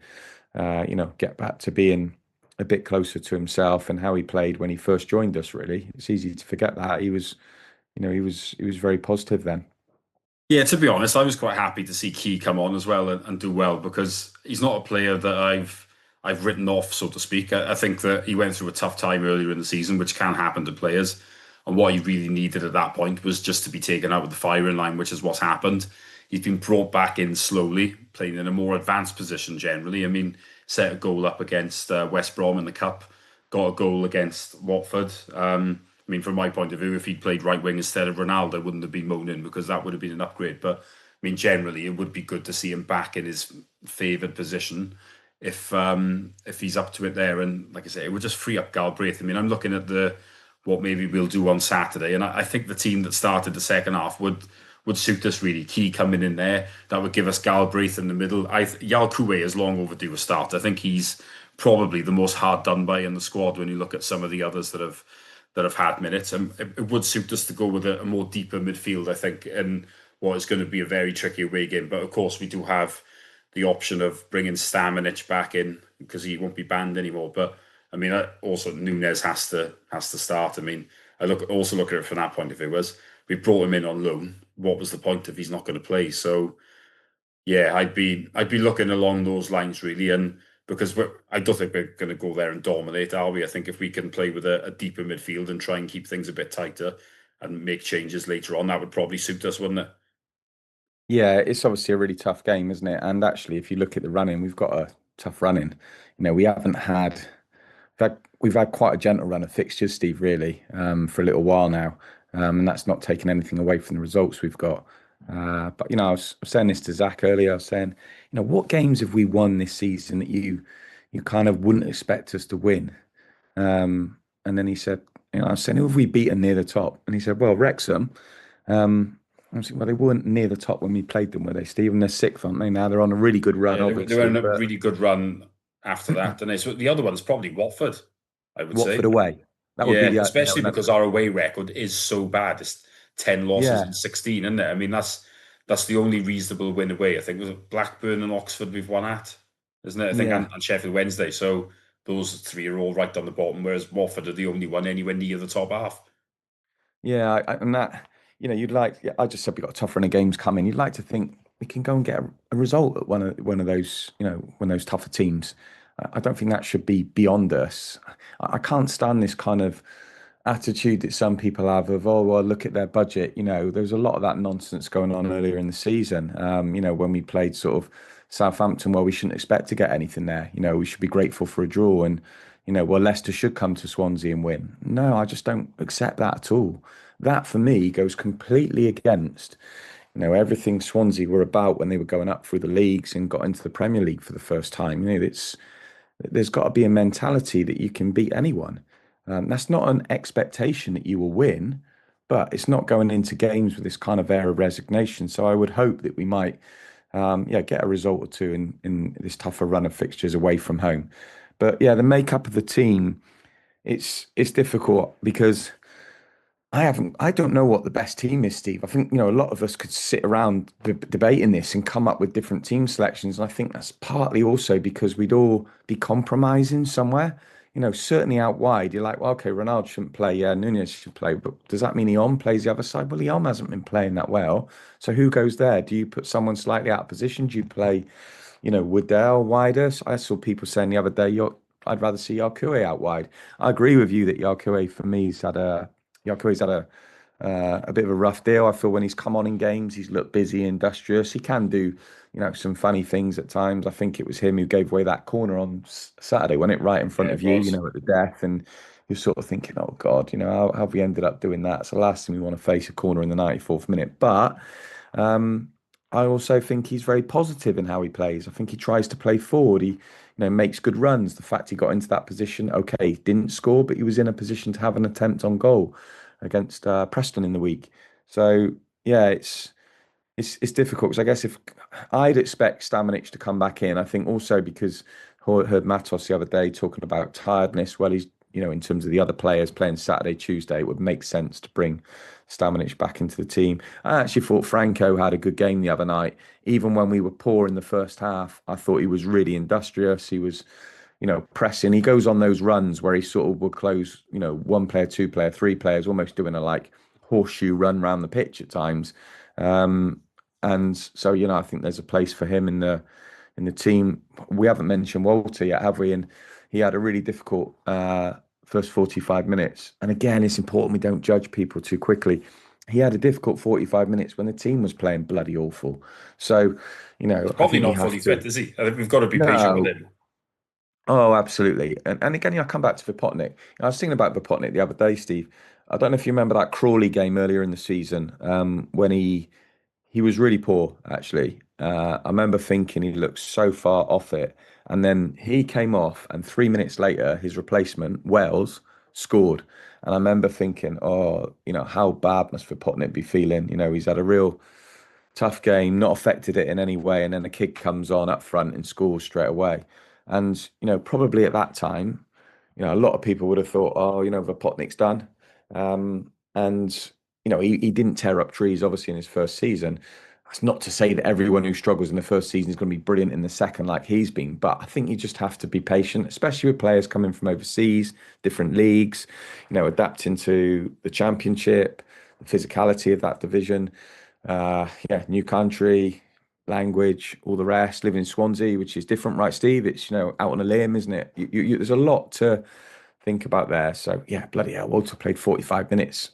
get back to being a bit closer to himself and how he played when he first joined us. Really, it's easy to forget that he was, he was very positive then. Yeah, to be honest, I was quite happy to see Key come on as well and do well because he's not a player that I've written off, so to speak. I think that he went through a tough time earlier in the season, which can happen to players. And what he really needed at that point was just to be taken out of the firing line, which is what's happened. He's been brought back in slowly, playing in a more advanced position generally. I mean, set a goal up against West Brom in the Cup, got a goal against Watford. I mean, from my point of view, if he'd played right wing instead of Ronaldo, I wouldn't have been moaning because that would have been an upgrade. But I mean, generally, it would be good to see him back in his favoured position if he's up to it there. And like I say, it would just free up Galbraith. I mean, I'm looking at the what maybe we'll do on Saturday, and I think the team that started the second half would suit us really. Key coming in there, that would give us Galbraith in the middle. Yalkoué is long overdue a start. I think he's probably the most hard done by in the squad when you look at some of the others that have had minutes. And it would suit us to go with a more deeper midfield, I think, in what is going to be a very tricky away game. But of course, we do have the option of bringing Stamenic back in because he won't be banned anymore. But I mean, also Nunes has to start. I mean, also look at it from that point of view. As we brought him in on loan, what was the point if he's not going to play? So yeah, I'd be looking along those lines really, and because I don't think we're going to go there and dominate, are we? I think if we can play with a deeper midfield and try and keep things a bit tighter and make changes later on, that would probably suit us, wouldn't it? Yeah, it's obviously a really tough game, isn't it? And actually, if you look at the running, we've got a tough running. We haven't had we've had quite a gentle run of fixtures, Steve, really, for a little while now, and that's not taken anything away from the results we've got. But I was saying this to Zach earlier. I was saying, what games have we won this season that you kind of wouldn't expect us to win? And then he said, I was saying, who have we beaten near the top? And he said, well, Wrexham. I was like, well, they weren't near the top when we played them, were they, Steve? And they're sixth, aren't they? Now they're on a really good run, Yeah, they were obviously, in a but really good run after that, didn't they? So the other one's probably Watford, I would Watford say. away. That would be Yeah, the especially another. because our away record is so bad. It's 10 losses in Yeah, 16, isn't it? I mean, that's the only reasonable win away. I think it was Blackburn and Oxford we've won at, isn't it? I think yeah. and Sheffield Wednesday. So those three are all right on the bottom, whereas Watford are the only one anywhere near the top half. Yeah, and that, you'd like. Yeah, I just said we got a tough run of games coming. You'd like to think we can go and get a result at one of those, one of those tougher teams. I don't think that should be beyond us. I can't stand this kind of attitude that some people have of, oh, well, look at their budget. There's a lot of that nonsense going on earlier in the season. When we played sort of Southampton, well, we shouldn't expect to get anything there. We should be grateful for a draw, and well, Leicester should come to Swansea and win. No, I just don't accept that at all. That for me goes completely against, everything Swansea were about when they were going up through the leagues and got into the Premier League for the first time. There's got to be a mentality that you can beat anyone. That's not an expectation that you will win, but it's not going into games with this kind of air of resignation. So I would hope that we might, yeah, get a result or two in this tougher run of fixtures away from home. But yeah, the makeup of the team, it's difficult because I don't know what the best team is, Steve. I think, a lot of us could sit around debating this and come up with different team selections. And I think that's partly also because we'd all be compromising somewhere. Certainly out wide, you're like, well, okay, Ronaldo shouldn't play. Yeah, Nunez should play. But does that mean Eon plays the other side? Well, Eon hasn't been playing that well. So who goes there? Do you put someone slightly out of position? Do you play, Woodell wider? So I saw people saying the other day, I'd rather see Yarkoué out wide. I agree with you that Yarkoué for me Yarkoué's had a bit of a rough deal. I feel when he's come on in games, he's looked busy, industrious. He can do, some funny things at times. I think it was him who gave away that corner on Saturday, wasn't it, right in front Yeah, of it you, was. at the death, and you're sort of thinking, oh God, how have we ended up doing that? It's the last thing we want to face a corner in the 94th minute. But um, I also think he's very positive in how he plays. I think he tries to play forward. He, makes good runs. The fact he got into that position, okay, he didn't score, but he was in a position to have an attempt on goal against Preston in the week. So yeah, it's difficult because I guess if I'd expect Stamenic to come back in, I think also because I heard Matos the other day talking about tiredness. Well, he's in terms of the other players playing Saturday, Tuesday, it would make sense to bring Stamenic back into the team. I actually thought Franco had a good game the other night. Even when we were poor in the first half, I thought he was really industrious. He was pressing. He goes on those runs where he sort of will close, one player, two player, three players, almost doing a like horseshoe run around the pitch at times. Um, and so, I think there's a place for him in the team. We haven't mentioned Walter yet, have we? And he had a really difficult first 45 minutes. And again, it's important we don't judge people too quickly. He had a difficult 45 minutes when the team was playing bloody awful. So, He's I probably think we not have fully to. fit, is he? I think we've got to be patient with No, him. oh, absolutely. And again, I come back to Vipotnik. I was thinking about Vipotnik the other day, Steve. I don't know if you remember that Crawley game earlier in the season, when he was really poor, actually. I remember thinking he looked so far off it. And then he came off, and 3 minutes later, his replacement, Wales, scored. And I remember thinking, oh, how bad must Vipotnik be feeling? He's had a real tough game, not affected it in any way, and then the kid comes on up front and scores straight away. And probably at that time, a lot of people would have thought, oh, Vopotnik's done. And he didn't tear up trees, obviously, in his first season. That's not to say that everyone who struggles in the first season is going to be brilliant in the second, like he's been. But I think you just have to be patient, especially with players coming from overseas, different leagues, adapting to the championship, the physicality of that division. Yeah, new country, language, all the rest. Live in Swansea, which is different, right, Steve? It's out on a limb, isn't it? There's a lot to think about there. So yeah, bloody hell, Walter played 45 minutes.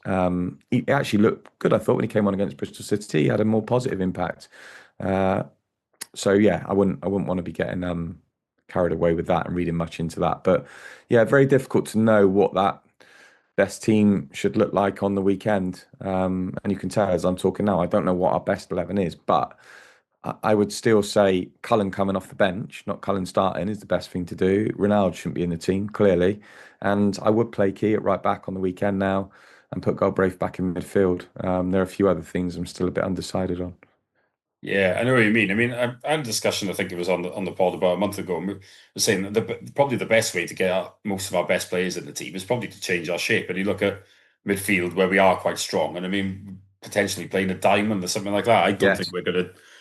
He actually looked good, I thought, when he came on against Bristol City. He had a more positive impact. Uh, so yeah, I wouldn't want to be getting carried away with that and reading much into that. But yeah, very difficult to know what that best team should look like on the weekend. And you can tell as I'm talking now, I don't know what our best 11 is, but I would still say Cullen coming off the bench, not Cullen starting, is the best thing to do. Ronaldo shouldn't be in the team, clearly. And I would play Key at right back on the weekend now and put Galbraith back in midfield. There are a few other things I'm still a bit undecided on. Yeah, I know what you mean. I mean, I had a discussion. I think it was on the pod about a month ago. And we were saying that probably the best way to get most of our best players in the team is probably to change our shape. And you look at midfield where we are quite strong, and I mean potentially playing a diamond or something like that. I don't think Yes. we're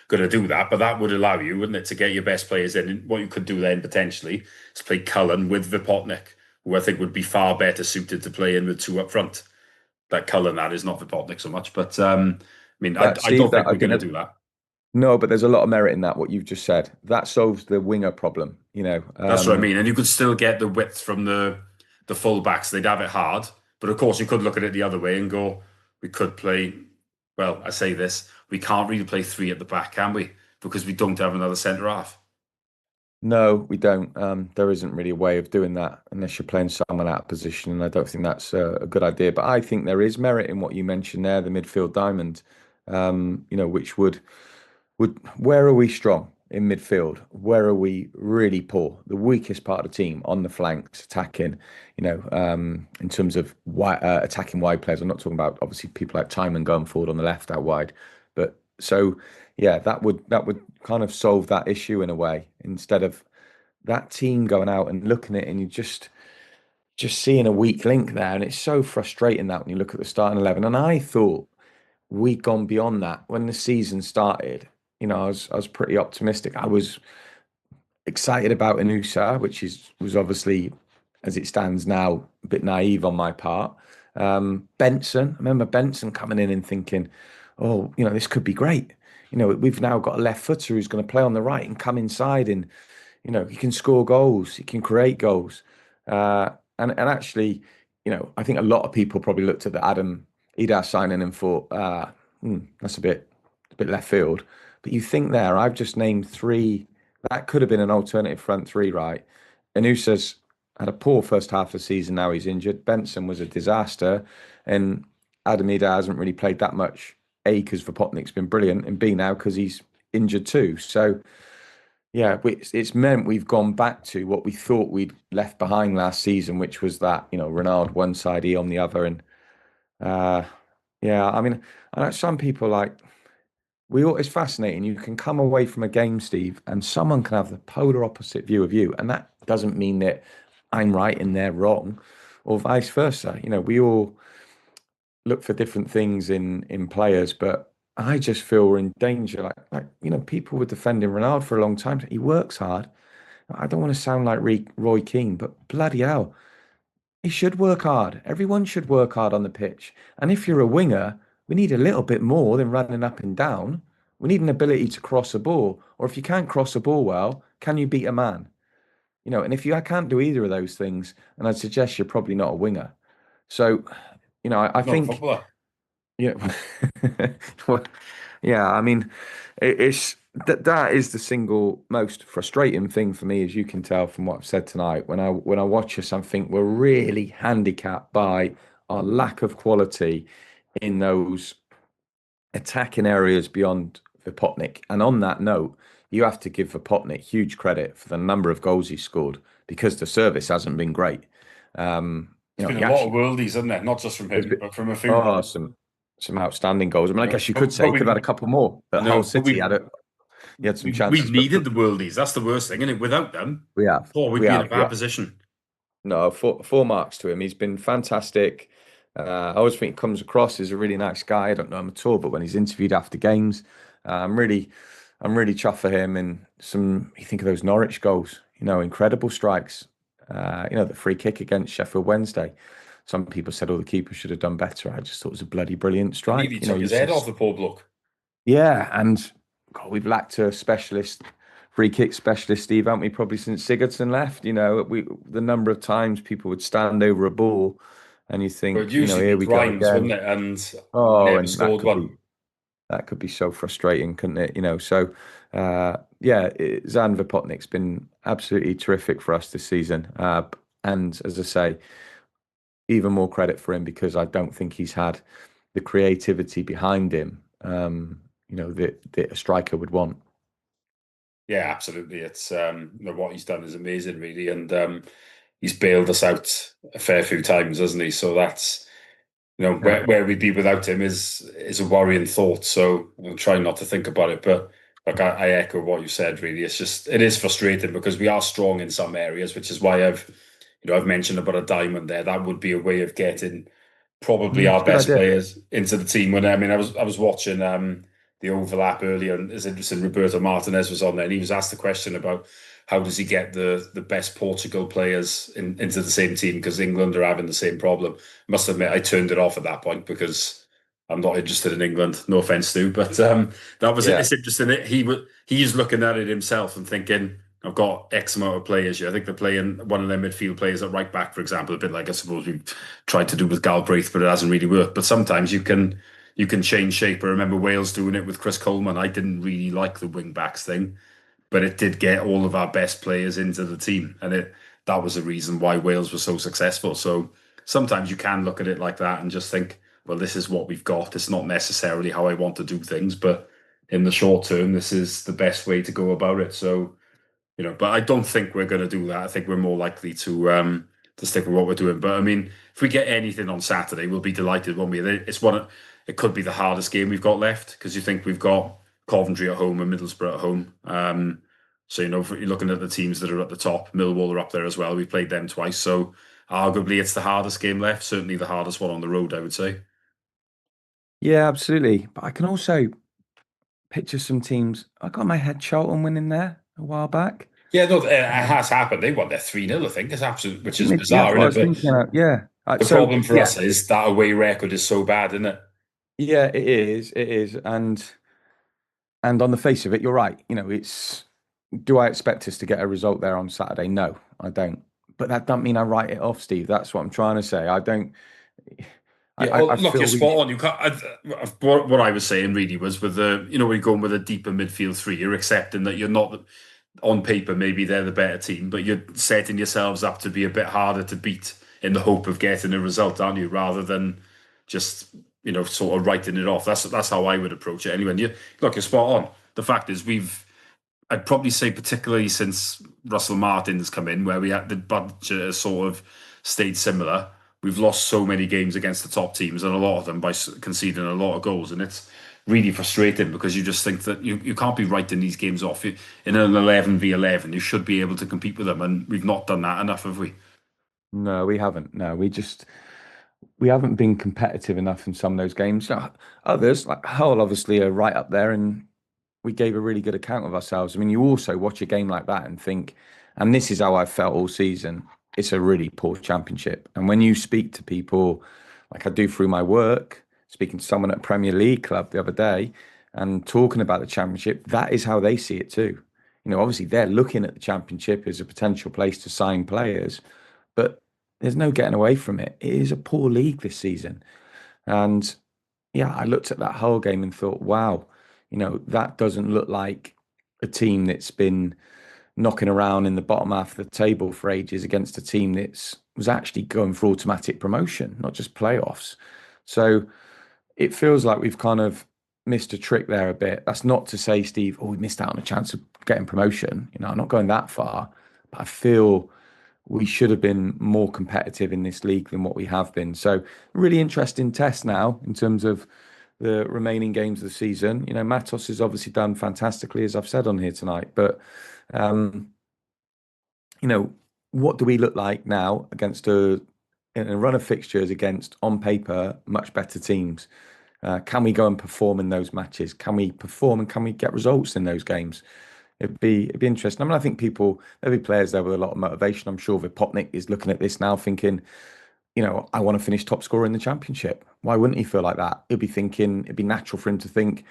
gonna do that, but that would allow you, wouldn't it, to get your best players in. And what you could do then potentially is play Cullen with Vipotnik, who I think would be far better suited to play in with two up front. That Cullen, that is not Vipotnik so much, but I mean, That I Steve, don't that think I we're think gonna that do that. no, but there's a lot of merit in that, what you've just said. That solves the winger problem, That's what I mean. And you could still get the width from the full backs. They'd have it hard. But of course, you could look at it the other way and go, we could play, well, I say this, we can't really play three at the back, can we? Because we don't have another centre half. No, we don't. There isn't really a way of doing that unless you're playing someone out of position, and I don't think that's a good idea. But I think there is merit in what you mentioned there, the midfield diamond. Which would where are we strong in midfield? Where are we really poor? The weakest part of the team on the flanks, attacking. In terms of attacking wide players. I'm not talking about obviously people like Timon going forward on the left out wide, but so yeah, that would kind of solve that issue in a way instead of that team going out and looking at it and you just seeing a weak link there, and it's so frustrating that when you look at the starting 11. And I thought we'd gone beyond that when the season started. I was pretty optimistic. I was excited about Anusa, which was obviously, as it stands now, a bit naive on my part. Benson, I remember Benson coming in and thinking, oh, this could be great. We've now got a left footer who's going to play on the right and come inside, and he can score goals, he can create goals. And actually, I think a lot of people probably looked at the Adam Idah signing and thought, that's a bit left field. But you think there, I've just named three. That could have been an alternative front three, right? Anusa's had a poor first half of the season. Now he's injured. Benson was a disaster, and Adam Idah hasn't really played that much. A, because Vopotnik's been brilliant, and B, now because he's injured too. So yeah, it's meant we've gone back to what we thought we'd left behind last season, which was that, Ronaldo one side, E on the other. And uh, yeah, I mean, I know some people like, it's fascinating. You can come away from a game, Steve, and someone can have the polar opposite view of you. And that doesn't mean that I'm right and they're wrong, or vice versa. We all look for different things in players, but I just feel we're in danger. Like people were defending Ronaldo for a long time. He works hard. I don't want to sound like Roy Keane, but bloody hell, he should work hard. Everyone should work hard on the pitch. And if you're a winger, we need a little bit more than running up and down. We need an ability to cross a ball. Or if you can't cross a ball well, can you beat a man? And if you can't do either of those things, and I'd suggest you're probably not a winger. So, I Not a think, footballer. yeah, well, yeah, I mean, it's that is the single most frustrating thing for me, as you can tell from what I've said tonight. When I watch us, I think we're really handicapped by our lack of quality in those attacking areas beyond Vipotnik. And on that note, you have to give Vipotnik huge credit for the number of goals he scored because the service hasn't been great. It's been He a lot of actually worldies, isn't it? Not just from there's him, been but from a few. oh some outstanding goals. I mean, I guess you could say But he could have had a couple more. I But Hull know, but City he had some we've chances. But needed the worldies. That's the worst thing, isn't it? Without them, we have, oh, we'd we be in a have, bad yeah. position. No, four marks to him. He's been fantastic. I always think he comes across as a really nice guy. I don't know him at all, but when he's interviewed after games, I'm I'm really chuffed for him. And you think of those Norwich goals, incredible strikes. The free kick against Sheffield Wednesday. Some people said, "Oh, the keeper should have done better." I just thought it was a bloody brilliant He nearly strike. took his He's head off just the poor bloke. yeah, and God, we've lacked a specialist, free kick specialist, Steve, haven't we? Probably since Sigurdsson left. The number of times people would stand over a ball, and you But it'd think, usually here be we go Grimes, wouldn't again. it? And we Oh, never and scored one. that could be so frustrating, couldn't it? So yeah, Zan Vipotnik's been absolutely terrific for us this season. And as I say, even more credit for him because I don't think he's had the creativity behind him, that a striker would want. Yeah, absolutely. It's what he's done is amazing, really, and he's bailed us out a fair few times, hasn't he? So that's Yeah. where we'd be without him is a worrying thought. So I'm trying not to think about it, but like I echo what you said. Really, it is frustrating because we are strong in some areas, which is why I've mentioned about a diamond there. That would be a way of getting probably It's our a good best idea. players into the team. When I mean, I was watching the overlap earlier, and it's interesting. Roberto Martinez was on there, and he was asked the question about how does he get the best Portugal players into the same team because England are having the same problem. Must admit, I turned it off at that point because I'm not interested in England. No offense, Stu, but that was it. Yeah. It's interesting. He's looking at it himself and thinking, I've got X amount of players here. I think they're playing one of their midfield players at right back, for example, a bit like I suppose we tried to do with Galbraith, but it hasn't really worked. But sometimes you can change shape. I remember Wales doing it with Chris Coleman. I didn't really like the wing backs thing, but it did get all of our best players into the team, and that was the reason why Wales was so successful. So sometimes you can look at it like that and just think, well, this is what we've got. It's not necessarily how I want to do things, but in the short term, this is the best way to go about it. So but I don't think we're going to do that. I think we're more likely to stick with what we're doing. But I mean, if we get anything on Saturday, we'll be delighted, won't we? It could be the hardest game we've got left because you think we've got Coventry at home and Middlesbrough at home. So if you're looking at the teams that are at the top, Millwall are up there as well. We've played them twice, so arguably it's the hardest game left. Certainly the hardest one on the road, I would say. Yeah, absolutely. But I can also picture some teams. I got in my head Charlton winning there a while back. Yeah, no, it Um, has happened. They won their 3-0, I think. It's absolute, which is yeah, bizarre, that's what I isn't it? was But thinking. Yeah. the So problem for yeah, us is that away record is so bad, isn't it? yeah, it is. It is. And on the face of it, you're right. It's do I expect us to get a result there on Saturday? No, I don't. But that doesn't mean I write it off, Steve. That's what I'm trying to say. I don't. Yeah, well, I look, feel you're we. spot on. You can't. What I was saying really was with when you're going with a deeper midfield three, you're accepting that you're not on paper. Maybe they're the better team, but you're setting yourselves up to be a bit harder to beat in the hope of getting a result, aren't you? Rather than just sort of writing it off. That's how I would approach it anyway. And you're spot on. The fact is, I'd probably say particularly since Russell Martin's come in, where we had the budget has sort of stayed similar. We've lost so many games against the top teams, and a lot of them by conceding a lot of goals, and it's really frustrating because you just think that you can't be writing these games off. In an 11v11, you should be able to compete with them, and we've not done that enough, have we? No, we haven't. No, we haven't been competitive enough in some of those games. Others, like Hull, obviously are right up there, and we gave a really good account of ourselves. I mean, you also watch a game like that and think, And this is how I felt all season. It's a really poor championship. And when you speak to people, like I do through my work, speaking to someone at a Premier League club the other day and talking about the championship, that is how they see it too. Obviously they're looking at the championship as a potential place to sign players, but there's no getting away from it. It is a poor league this season. And yeah, I looked at that whole game and thought, wow, that doesn't look like a team that's been knocking around in the bottom half of the table for ages against a team that's was actually going for automatic promotion, not just playoffs. So it feels like we've kind of missed a trick there a bit. That's not to say, Steve, oh, we missed out on a chance of getting promotion. I'm not going that far, but I feel we should have been more competitive in this league than what we have been. So, really interesting test now in terms of the remaining games of the season. Matos has obviously done fantastically, as I've said on here tonight, but um, you know, what do we look like now against in a run of fixtures against, on paper, much better teams? Can we go and perform in those matches? Can we perform and can we get results in those games? It'd be interesting. I mean, I think there'll be players there with a lot of motivation. I'm sure Vipotnik is looking at this now, thinking, I want to finish top scorer in the championship. Why wouldn't he feel like that? He'll be thinking, it'd be natural for him to think,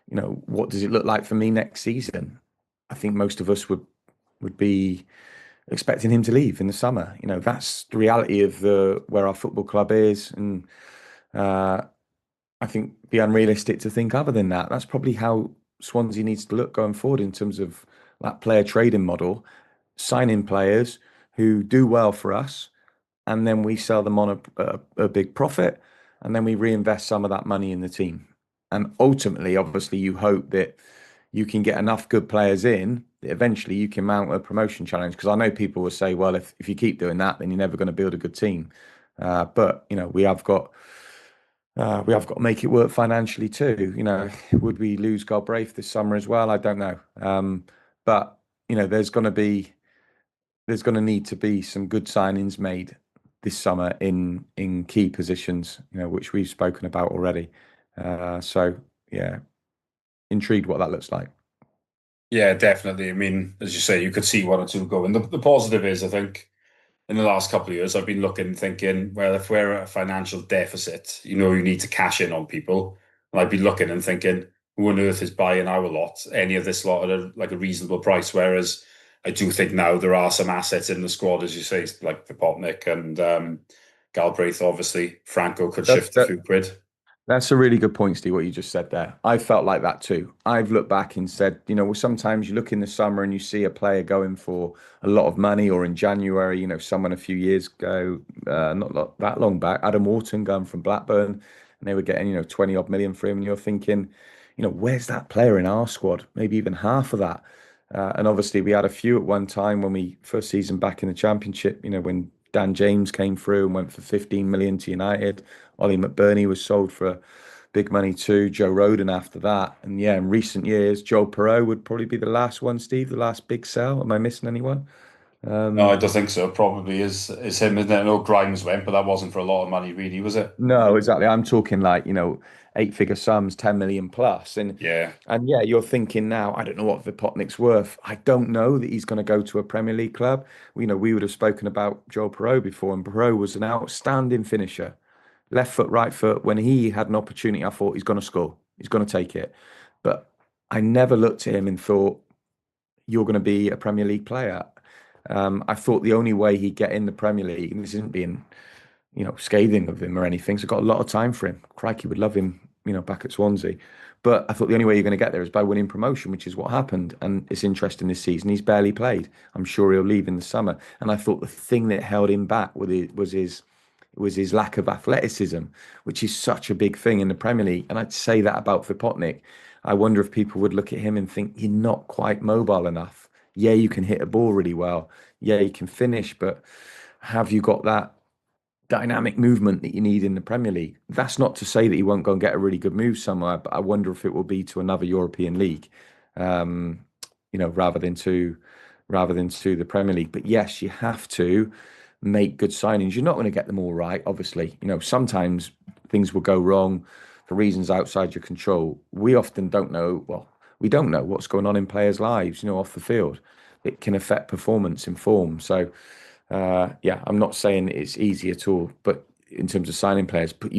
what does it look like for me next season? I think most of us would be expecting him to leave in the summer. That's the reality of the where our football club is, and uh, I think be unrealistic to think other than that. That's probably how Swansea needs to look going forward in terms of that player trading model, signing players who do well for us, and then we sell them on a big profit, and then we reinvest some of that money in the team. And ultimately, obviously, you hope that you can get enough good players in that eventually you can mount a promotion challenge. Because I know people will say, well, if you keep doing that, then you're never going to build a good team. But we have got to make it work financially too. Would we lose Galbraith this summer as well? I don't know. But there's going to need to be some good signings made this summer in key positions, which we've spoken about already. So yeah, intrigued what that looks like. Yeah, definitely. I mean, as you say, you could see one or two going. The positive is, I think, in the last couple of years, I've been looking, thinking, well, if we're at a financial deficit, you need to cash in on people. And I'd be looking and thinking, who on earth is buying our lot, any of this lot at a reasonable price? Whereas I do think now there are some assets in the squad, as you say, like Popnik and Galbraith, obviously. Franco could That, shift a that, few quid. That's a really good point, Steve, what you just said there. I felt like that too. I've looked back and said, well, sometimes you look in the summer and you see a player going for a lot of money, or in January, someone a few years ago, that long back, Adam Wharton going from Blackburn, and they were getting, 20 odd million for him. And you're thinking, where's that player in our squad? Maybe even half of that. And obviously, we had a few at one time when we first season back in the Championship, when Dan James came through and went for 15 million to United. Ollie McBurney was sold for big money too. Joe Roden after that. And yeah, in recent years, Joel Perot would probably be the last one, Steve, the last big sell. Am I missing anyone? No, I Um, don't think so. Probably is him, isn't it? I know Grimes went, but that wasn't for a lot of money, really, was it? no, exactly. I'm talking like, eight-figure sums, 10 million plus. And Yeah. and yeah, you're thinking now, I don't know what Vipotnik's worth. I don't know that he's going to go to a Premier League club. We would have spoken about Joel Perot before, and Perot was an outstanding finisher. Left foot, right foot. When he had an opportunity, I thought he's going to score. He's going to take it. But I never looked at him and thought, you're going to be a Premier League player. I thought the only way he'd get in the Premier League, and this isn't being, scathing of him or anything, so I've got a lot of time for him. Crikey would love him, back at Swansea. But I thought the only way you're going to get there is by winning promotion, which is what happened. And it's interesting this season. He's barely played. I'm sure he'll leave in the summer. And I thought the thing that held him back was his lack of athleticism, which is such a big thing in the Premier League. And I'd say that about Vipotnik. I wonder if people would look at him and think, you're not quite mobile enough. Yeah, you can hit a ball really well. Yeah, you can finish, but have you got that dynamic movement that you need in the Premier League? That's not to say that he won't go and get a really good move somewhere, but I wonder if it will be to another European league, um, rather than to the Premier League. But yes, you have to make good signings. You're not going to get them all right, obviously. Sometimes things will go wrong for reasons outside your control. We often don't know. Well, we don't know what's going on in players' lives, off the field. it can affect performance in form. So yeah, I'm not saying it's easy at all, but in terms of signing players, but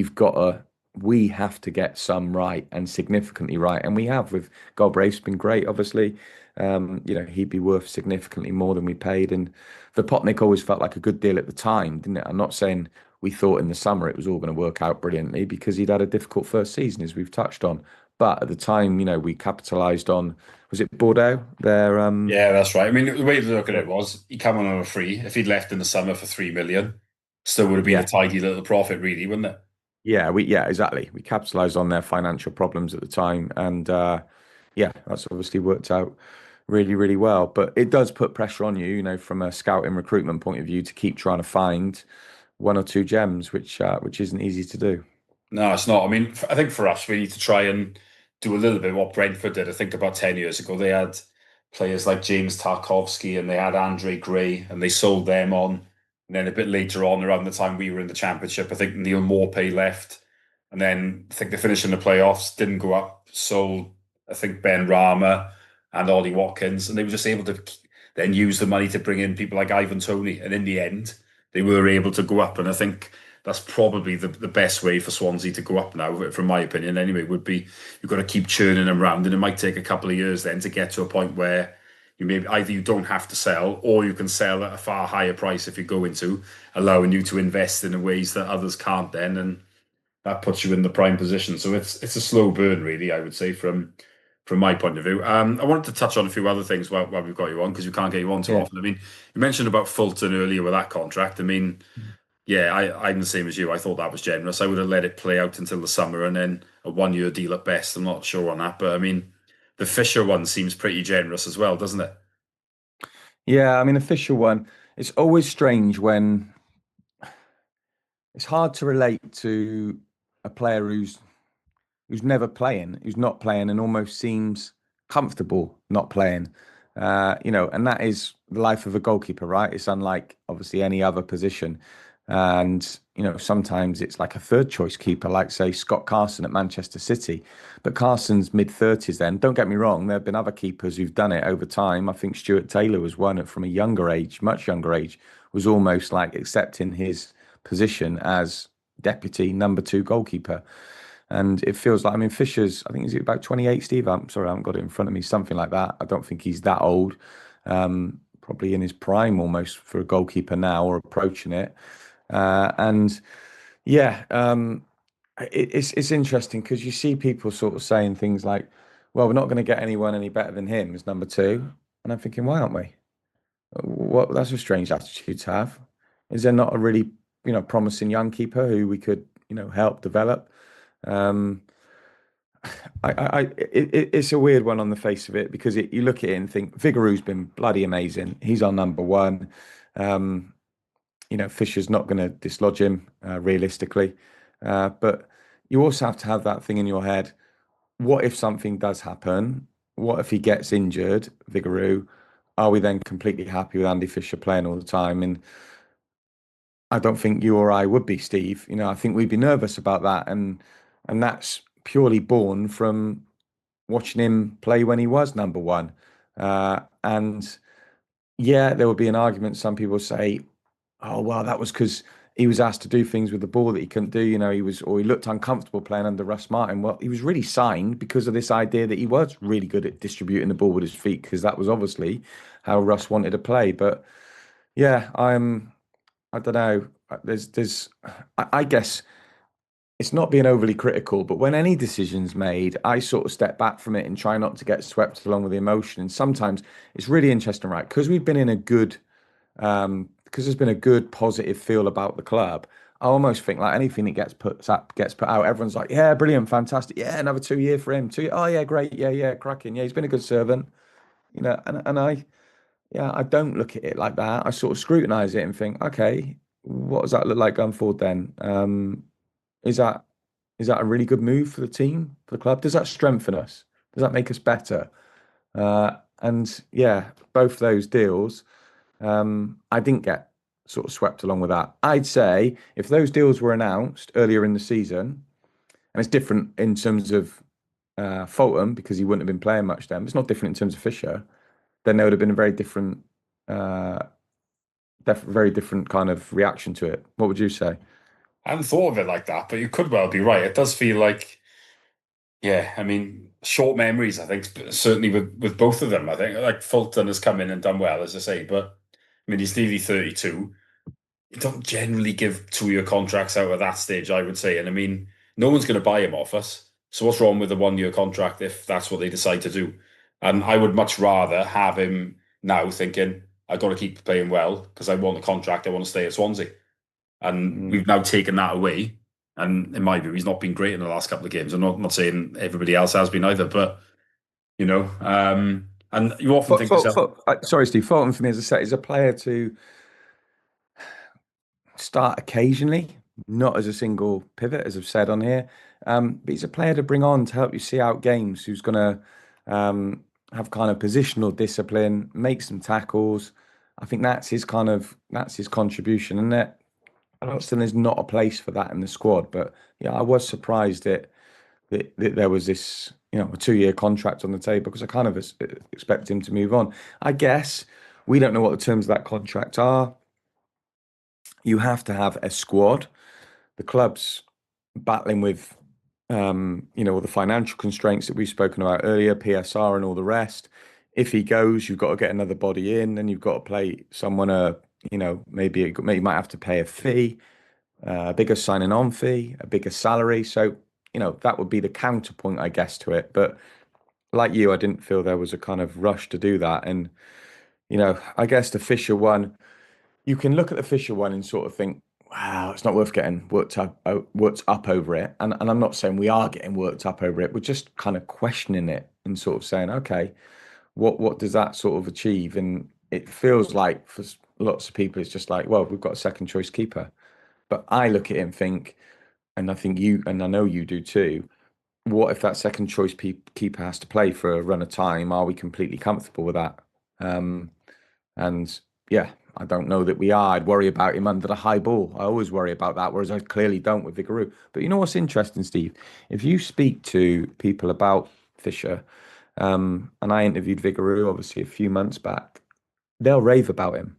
we have to get some right and significantly right, and we have with Galbraith's been great, obviously. He'd be worth significantly more than we paid, and Vipotnik always felt like a good deal at the time, didn't it? I'm not saying we thought in the summer it was all going to work out brilliantly because he'd had a difficult first season, as we've touched on. But at the time, we capitalised on, was it Bordeaux? Yeah, that's right. I mean, the way to look at it was he come on a free. If he'd left in the summer for 3 million, still would have been a Yeah, tidy little profit, really, wouldn't it? yeah, exactly. We capitalized on their financial problems at the time, and yeah, that's obviously worked out really, really well. But it does put pressure on you, from a scouting recruitment point of view, to keep trying to find one or two gems, which isn't easy to do. No, it's not. I mean, I think for us, we need to try and do a little bit of what Brentford did. I think about 10 years ago, they had players like James Tarkowski and they had Andre Gray and they sold them on. And then a bit later on, around the time we were in the Championship, I think Neil Maupay left. And then I think they finished in the playoffs, didn't go up, sold, I think, Ben Rama and Ollie Watkins. And they were just able to then use the money to bring in people like Ivan Toney. And in the end, they were able to go up. And I think that's probably the best way for Swansea to go up now, from my opinion anyway, would be you've got to keep churning them around, and it might take a couple of years then to get to a point where you maybe either you don't have to sell or you can sell at a far higher price if you go into, allowing you to invest in ways that others can't then, and that puts you in the prime position. So it's a slow burn, really, I would say, from my point of view. I wanted to touch on a few other things while we've got you on, because we can't get you on too Yeah. often. I mean, you mentioned about Fulton earlier with that contract. I mean, yeah, I'm the same as you. I thought that was generous. I would have let it play out until the summer and then a 1 year deal at best. I'm not sure on that, but I mean, the Fisher one seems pretty generous as well, doesn't it? Yeah, I mean, official one. It's always strange when it's hard to relate to a player who's never playing, who's not playing, and almost seems comfortable not playing. And that is the life of a goalkeeper, right? It's unlike obviously any other position. And, sometimes it's like a third choice keeper, like say Scott Carson at Manchester City. But Carson's mid-30s then. Don't get me wrong, there have been other keepers who've done it over time. I think Stuart Taylor was one from a younger age, much younger age, was almost like accepting his position as deputy number two goalkeeper. And it feels like, I mean, Fisher's, I think, is it about 28, Steve? I'm sorry, I haven't got it in front of me, something like that. I don't think he's that old. Probably in his prime almost for a goalkeeper now or approaching it. And yeah, it's interesting because you see people sort of saying things like, well, we're not going to get anyone any better than him as number two. And I'm thinking, why aren't we? What, that's a strange attitude to have. Is there not a really, promising young keeper who we could, help develop? Um, it's a weird one on the face of it because you look at it and think Vigouroux's been bloody amazing. He's our number one. Um, Fisher's not going to dislodge him realistically, but you also have to have that thing in your head. What if something does happen? What if he gets injured, Vigouroux? Are we then completely happy with Andy Fisher playing all the time? And I don't think you or I would be, Steve. I think we'd be nervous about that, and that's purely born from watching him play when he was number one. And yeah, there would be an argument. Some people say, "Oh, well, that was because he was asked to do things with the ball that he couldn't do." He looked uncomfortable playing under Russ Martin. Well, he was really signed because of this idea that he was really good at distributing the ball with his feet, because that was obviously how Russ wanted to play. But yeah, I don't know. I guess it's not being overly critical, but when any decision's made, I sort of step back from it and try not to get swept along with the emotion. And sometimes it's really interesting, right? Because we've been in a good, because there's been a good positive feel about the club. I almost think like anything that gets put out, everyone's like, yeah, brilliant, fantastic, yeah, another 2 year for him. Oh yeah, great, yeah, cracking, yeah, he's been a good servant, and I don't look at it like that. I sort of scrutinize it and think, okay, what does that look like going forward then? Is that is that a really good move for the team, for the club? Does that strengthen us? Does that make us better? And yeah, both those deals, I didn't get sort of swept along with that. I'd say if those deals were announced earlier in the season, and it's different in terms of Fulham because he wouldn't have been playing much then. It's not different in terms of Fisher. then there would have been a uh, very different kind of reaction to it. What would you say? I hadn't thought of it like that, but you could well be right. It does feel like, yeah, I mean, short memories, I think, certainly with both of them. I think like Fulton has come in and done well, as I say, but I mean, he's nearly 32. You don't generally give 2-year contracts out at that stage, I would say. And I mean, no one's going to buy him off us. So what's wrong with a 1-year contract if that's what they decide to do? And I would much rather have him now thinking, I've got to keep playing well because I want a contract. I want to stay at Swansea. And Mm. we've now taken that away. And in my view, he's not been great in the last couple of games. I'm not saying everybody else has been either, but and you often think to yourself, Sorry, Steve. Fulton for me, as I said, is a player to start occasionally, not as a single pivot, as I've said on here. But he's a player to bring on to help you see out games. Who's going to have kind of positional discipline, make some tackles. I think that's his contribution, and that I don't think there's not a place for that in the squad. But yeah, I was surprised that there was this, a 2-year contract on the table because I kind of expect him to move on. I guess we don't know what the terms of that contract are. You have to have a squad. The club's battling with, all the financial constraints that we've spoken about earlier, PSR and all the rest. If he goes, you've got to get another body in, then you've got to play someone maybe you might have to pay a fee, a bigger signing on fee, a bigger salary. So, that would be the counterpoint, I guess, to it. But like you, I didn't feel there was a kind of rush to do that. And, I guess the Fisher one, you can look at the Fisher one and sort of think, wow, it's not worth getting worked up over it. And I'm not saying we are getting worked up over it. We're just kind of questioning it and sort of saying, okay, what does that sort of achieve? And it feels like for lots of people, it's just like, well, we've got a second choice keeper. But I look at it and think, and I think you, and I know you do too. What if that second choice keeper has to play for a run of time? Are we completely comfortable with that? Um, and yeah, I don't know that we are. I'd worry about him under the high ball. I always worry about that, whereas I clearly don't with Vigaroo. But you know what's interesting, Steve? If you speak to people about Fisher, and I interviewed Vigaroo obviously a few months back, they'll rave about him.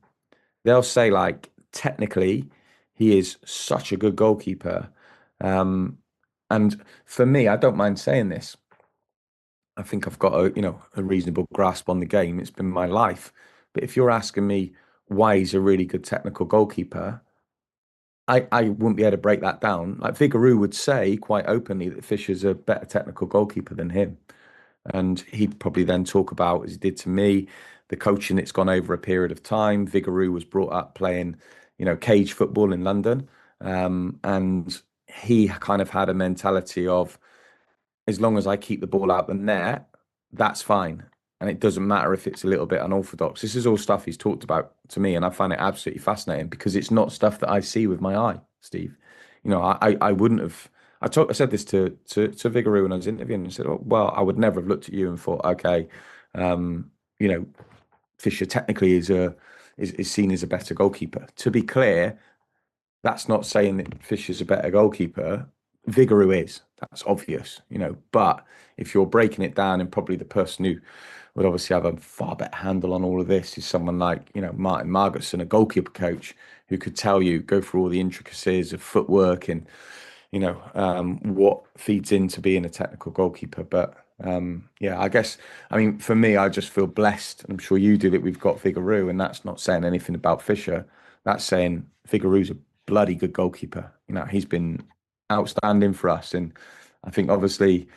They'll say like technically he is such a good goalkeeper. Um, and for me, I don't mind saying this. I think I've got a reasonable grasp on the game. It's been my life. But if you're asking me why he's a really good technical goalkeeper, I wouldn't be able to break that down. Like Vigaroo would say quite openly that Fisher's a better technical goalkeeper than him. And he'd probably then talk about, as he did to me, the coaching that's gone over a period of time. Vigaroo was brought up playing, cage football in London. And he kind of had a mentality of, as long as I keep the ball out the net, that's fine. And it doesn't matter if it's a little bit unorthodox. This is all stuff he's talked about to me, and I find it absolutely fascinating because it's not stuff that I see with my eye, Steve. I wouldn't have. I said this to Vigaroo when I was interviewing, and said, "Oh, well, I would never have looked at you and thought, okay, um, you know, Fisher technically is seen as a better goalkeeper." To be clear, that's not saying that Fisher's a better goalkeeper. Vigaroo is. That's obvious, But if you're breaking it down, and probably the person who would obviously have a far better handle on all of this is someone like, Martin Margetson, a goalkeeper coach, who could tell you, go through all the intricacies of footwork and, what feeds into being a technical goalkeeper. But yeah, I guess, I mean, for me, I just feel blessed. And I'm sure you do that. We've got Vigaroo, and that's not saying anything about Fisher. That's saying Vigaroo's a bloody good goalkeeper. He's been outstanding for us. And I think obviously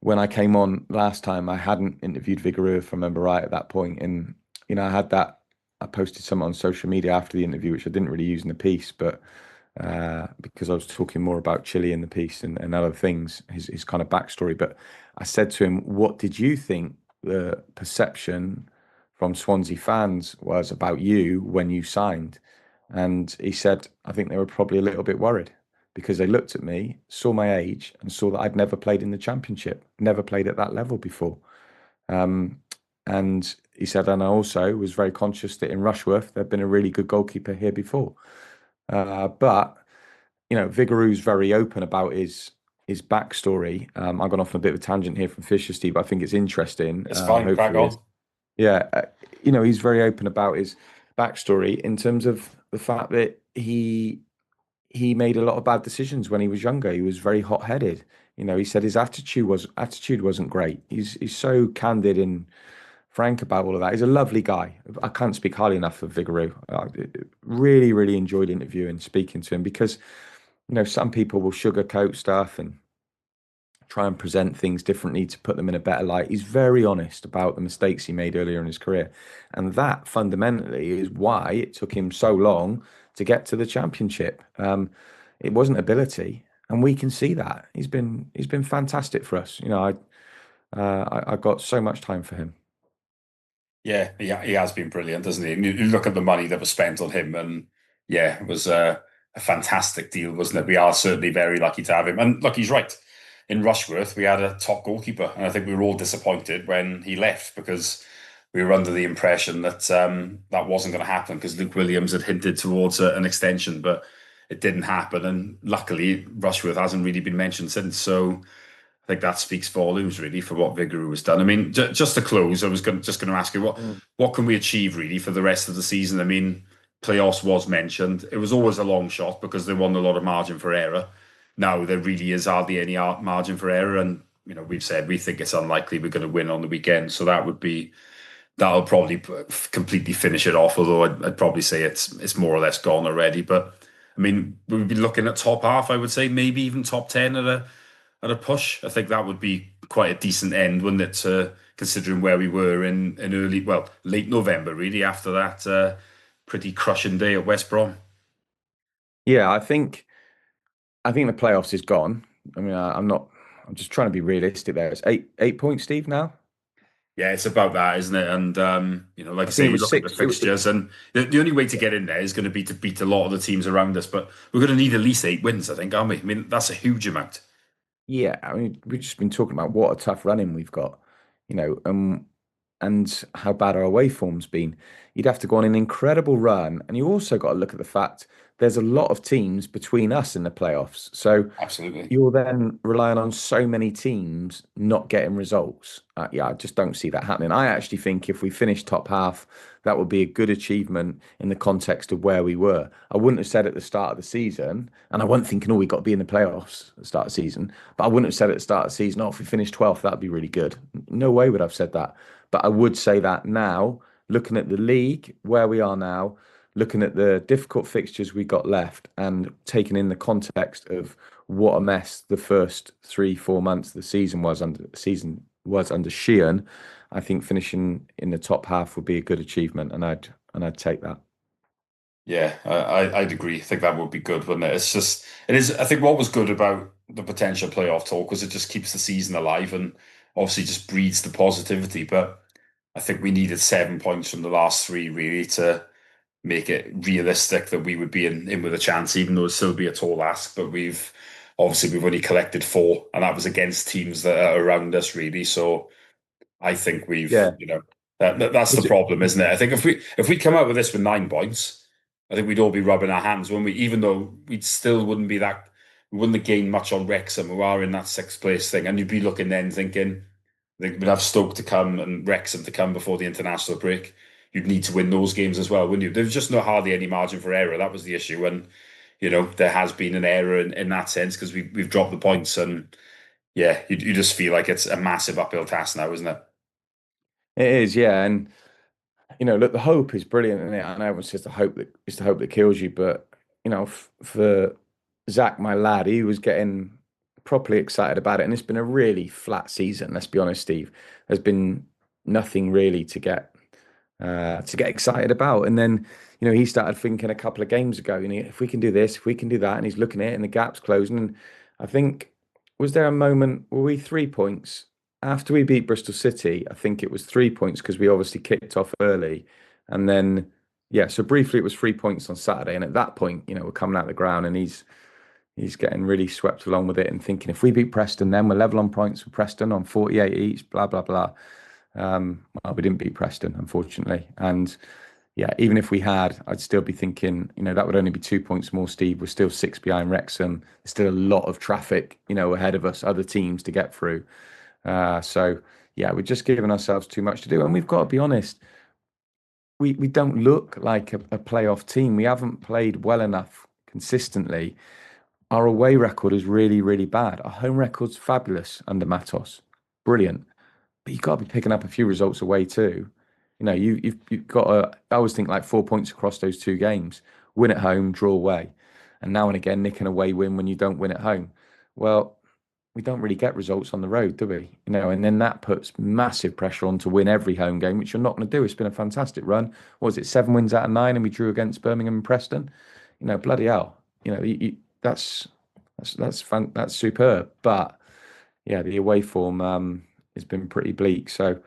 when I came on last time, I hadn't interviewed Vigaroo, if I remember right, at that point. And, I posted something on social media after the interview, which I didn't really use in the piece, but because I was talking more about Chile in the piece and other things, his kind of backstory. But I said to him, what did you think the perception from Swansea fans was about you when you signed? And he said, I think they were probably a little bit worried because they looked at me, saw my age, and saw that I'd never played in the championship, never played at that level before. Um, and he said, and I also was very conscious that in Rushworth, there'd been a really good goalkeeper here before. But Vigaroo's very open about his backstory. I've gone off on a bit of a tangent here from Fisher, Steve, but I think it's interesting. it's fine, crack Hopefully, on. yeah. he's very open about his backstory in terms of the fact that he made a lot of bad decisions when he was younger. He was very hot-headed. He said his attitude wasn't great. He's so candid and frank about all of that. He's a lovely guy. I can't speak highly enough of Vigouroux. I really, really enjoyed interviewing, speaking to him because some people will sugarcoat stuff and try and present things differently to put them in a better light. He's very honest about the mistakes he made earlier in his career. And that fundamentally is why it took him so long to get to the championship. It wasn't ability, and we can see that. He's been fantastic for us. I got so much time for him. Yeah, he has been brilliant, hasn't he? And you look at the money that was spent on him, and yeah, it was a fantastic deal, wasn't it? We are certainly very lucky to have him. And look, he's right. In Rushworth, we had a top goalkeeper, and I think we were all disappointed when he left because we were under the impression that that wasn't going to happen because Luke Williams had hinted towards an extension, but it didn't happen. And luckily, Rushworth hasn't really been mentioned since. So I think that speaks volumes really for what Vigouroux has done. I mean, just to close, I was just going to ask you Mm. what can we achieve really for the rest of the season? I mean, playoffs was mentioned. It was always a long shot because there wasn't a lot of margin for error. Now there really is hardly any margin for error, and we've said we think it's unlikely we're going to win on the weekend. So that'll probably completely finish it off. Although I'd probably say it's more or less gone already. But I mean, we'd be looking at top half. I would say maybe even top 10 at a push. I think that would be quite a decent end, wouldn't it? Considering where we were in early, well, late November, really, after that pretty crushing day at West Brom. Yeah, I think the playoffs is gone. I mean, I'm not. I'm just trying to be realistic there. It's eight points, Steve. Now Yeah, it's about that, isn't it? And like I I think say, it you was look at the six. fixtures, and the only way to get in there is going to be to beat a lot of the teams around us. But we're going to need at least 8 wins, I think, aren't we? I mean, that's a huge amount. Yeah, I mean, we've just been talking about what a tough running we've got, and how bad our away form's been. You'd have to go on an incredible run, and you also got to look at the fact there's a lot of teams between us in the playoffs. So Absolutely. you're then relying on so many teams not getting results. Yeah, I just don't see that happening. I actually think if we finish top half, that would be a good achievement in the context of where we were. I wouldn't have said at the start of the season, and I wasn't thinking, oh, we got to be in the playoffs at the start of the season, but I wouldn't have said at the start of the season, oh, if we finish 12th, that'd be really good. No way would I've said that. But I would say that now, looking at the league, where we are now, looking at the difficult fixtures we got left, and taking in the context of what a mess the first 3, 4 months of the season was under Sheehan. I think finishing in the top half would be a good achievement, and I'd take that. Yeah, I'd agree. I think that would be good, wouldn't it? It is. I think what was good about the potential playoff talk was it just keeps the season alive and obviously just breeds the positivity. But I think we needed 7 points from the last three really to make it realistic that we would be in with a chance, even though it'd still be a tall ask. But we've only collected four, and that was against teams that are around us really. So I think Yeah. that's the Was it? problem, isn't it? I think if we come out with this with 9 points, I think we'd all be rubbing our hands when we, even though we still wouldn't be that, we wouldn't have gained much on Wrexham, who are in that sixth place thing, and you'd be looking then thinking, I think we'd have Stoke to come and Wrexham to come before the international break. You'd need to win those games as well, wouldn't you? There's just not hardly any margin for error. That was the issue, and there has been an error in that sense because we've dropped the points, and yeah, you just feel like it's a massive uphill task now, isn't it? It is, yeah, and look, the hope is brilliant, and I know everyone says the hope that kills you, but for Zach, my lad, he was getting properly excited about it, and it's been a really flat season. Let's be honest, Steve. There's been nothing really to get excited about, and then he started thinking a couple of games ago, if we can do this, if we can do that, and he's looking at it, and the gap's closing. And I think, was there a moment were we 3 points after we beat Bristol City? I think it was 3 points because we obviously kicked off early, and then yeah, so briefly it was 3 points on Saturday, and at that point, we're coming out of the ground, and he's getting really swept along with it and thinking if we beat Preston, then we're level on points with Preston on 48 each, blah blah blah. Well, we didn't beat Preston, unfortunately, and yeah, even if we had, I'd still be thinking, that would only be 2 points more, Steve. We're still six behind Wrexham. There's still a lot of traffic, ahead of us, other teams to get through. So yeah, we're just giving ourselves too much to do, and we've got to be honest. we don't look like a playoff team. We haven't played well enough consistently. Our away record is really, really bad. Our home record's fabulous under Matos. Brilliant. But you've got to be picking up a few results away too. You've got to, I always think like 4 points across those two games. Win at home, draw away. And now and again, nick an away win when you don't win at home. Well, we don't really get results on the road, do we? And then that puts massive pressure on to win every home game, which you're not going to do. It's been a fantastic run. What was it, 7 wins out of 9, and we drew against Birmingham and Preston? Bloody hell. That's superb. But yeah, the away form has been pretty bleak. So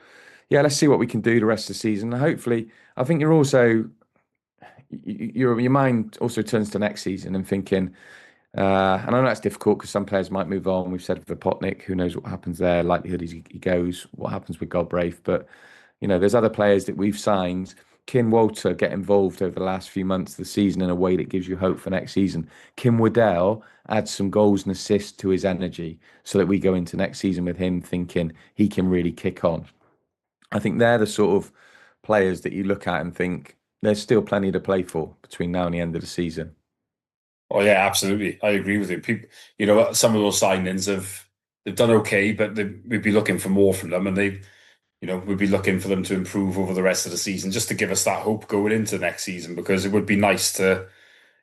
yeah, let's see what we can do the rest of the season. Hopefully, I think you're also your mind also turns to next season and thinking. And I know that's difficult because some players might move on. We've said for Potnik, who knows what happens there? Likelihood is he goes. What happens with Galbraith? But there's other players that we've signed. Kim Walter get involved over the last few months of the season in a way that gives you hope for next season. Kim Waddell adds some goals and assists to his energy so that we go into next season with him thinking he can really kick on. I think they're the sort of players that you look at and think there's still plenty to play for between now and the end of the season. Oh yeah, absolutely. I agree with you. People, some of those signings they've done okay, but we'd be looking for more from them, and we'd be looking for them to improve over the rest of the season, just to give us that hope going into next season. Because it would be nice to,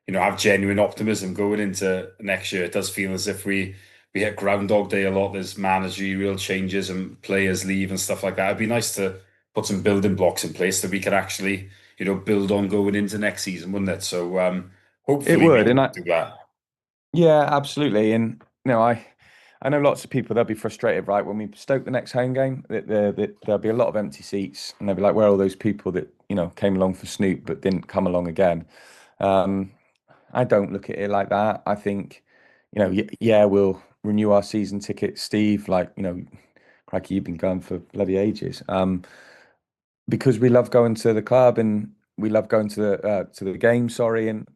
have genuine optimism going into next year. It does feel as if we hit Groundhog Day a lot. There's managerial changes and players leave and stuff like that. It'd be nice to put some building blocks in place that we can actually, build on going into next season, wouldn't it? So It hopefully we would, and can I do that. yeah, absolutely. And I know lots of people they'll be frustrated, right? When we stoke the next home game, there'll be a lot of empty seats, and they'll be like, "Where are all those people that came along for Snoop but didn't come along again?" Um, I don't look at it like that. I think, yeah, we'll renew our season ticket, Steve. Like, crikey, you've been going for bloody ages. Because we love going to the club and we love going to the game. Sorry, and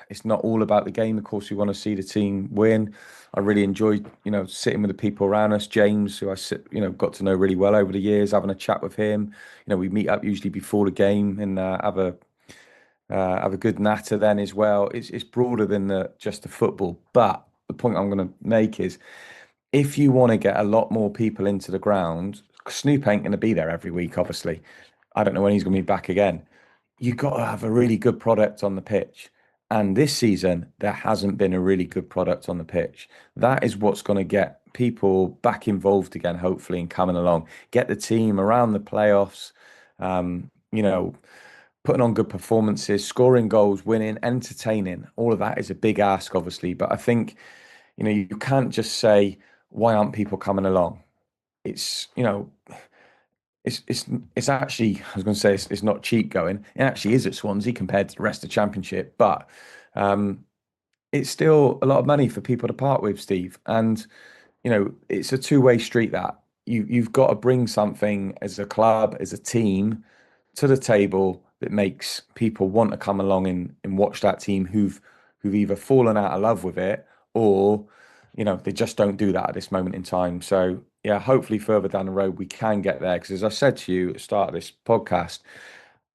it's not all about the game. Of course, we want to see the team win. I really enjoyed, sitting with the people around us. James, who I sit, got to know really well over the years, having a chat with him. We meet up usually before the game and have a good natter then as well. It's broader than just the football. But the point I'm going to make is if you want to get a lot more people into the ground, Snoop ain't going to be there every week, obviously. I don't know when he's going to be back again. You've got to have a really good product on the pitch. And this season, there hasn't been a really good product on the pitch. That is what's going to get people back involved again, hopefully, and coming along. Get the team around the playoffs, you know, putting on good performances, scoring goals, winning, entertaining. All of that is a big ask, obviously. But I think, you can't just say, why aren't people coming along? It's, it's actually, I was going to say it's not cheap going. It actually is at Swansea compared to the rest of the Championship, but um, it's still a lot of money for people to part with, Steve. And it's a two-way street that you've got to bring something as a club, as a team, to the table that makes people want to come along and watch that team who've either fallen out of love with it or they just don't do that at this moment in time. So yeah, hopefully further down the road we can get there. Because as I said to you at the start of this podcast,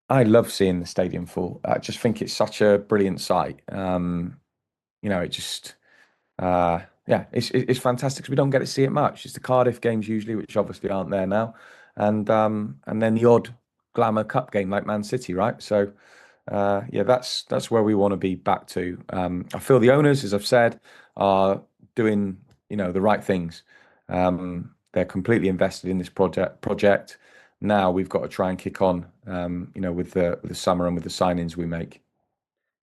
I love seeing the stadium full. I just think it's such a brilliant sight. It just yeah, it's fantastic 'cause we don't get to see it much. It's the Cardiff games usually, which obviously aren't there now, and then the odd glamour cup game like Man City, right? So yeah, that's where we want to be back to. I feel the owners, as I've said, are doing the right things. They're completely invested in this project. Now we've got to try and kick on, with the summer and with the signings we make.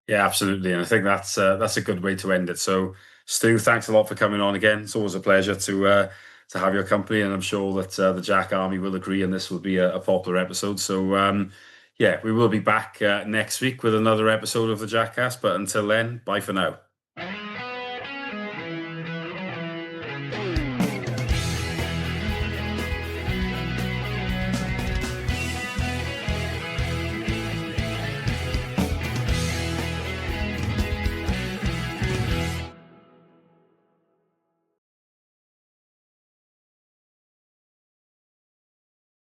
Yeah, absolutely. And I think that's a good way to end it. So, Stu, thanks a lot for coming on again. It's always a pleasure to have your company, and I'm sure that the Jack Army will agree, and this will be a popular episode. So, yeah, we will be back next week with another episode of the Jackcast. But until then, bye for now.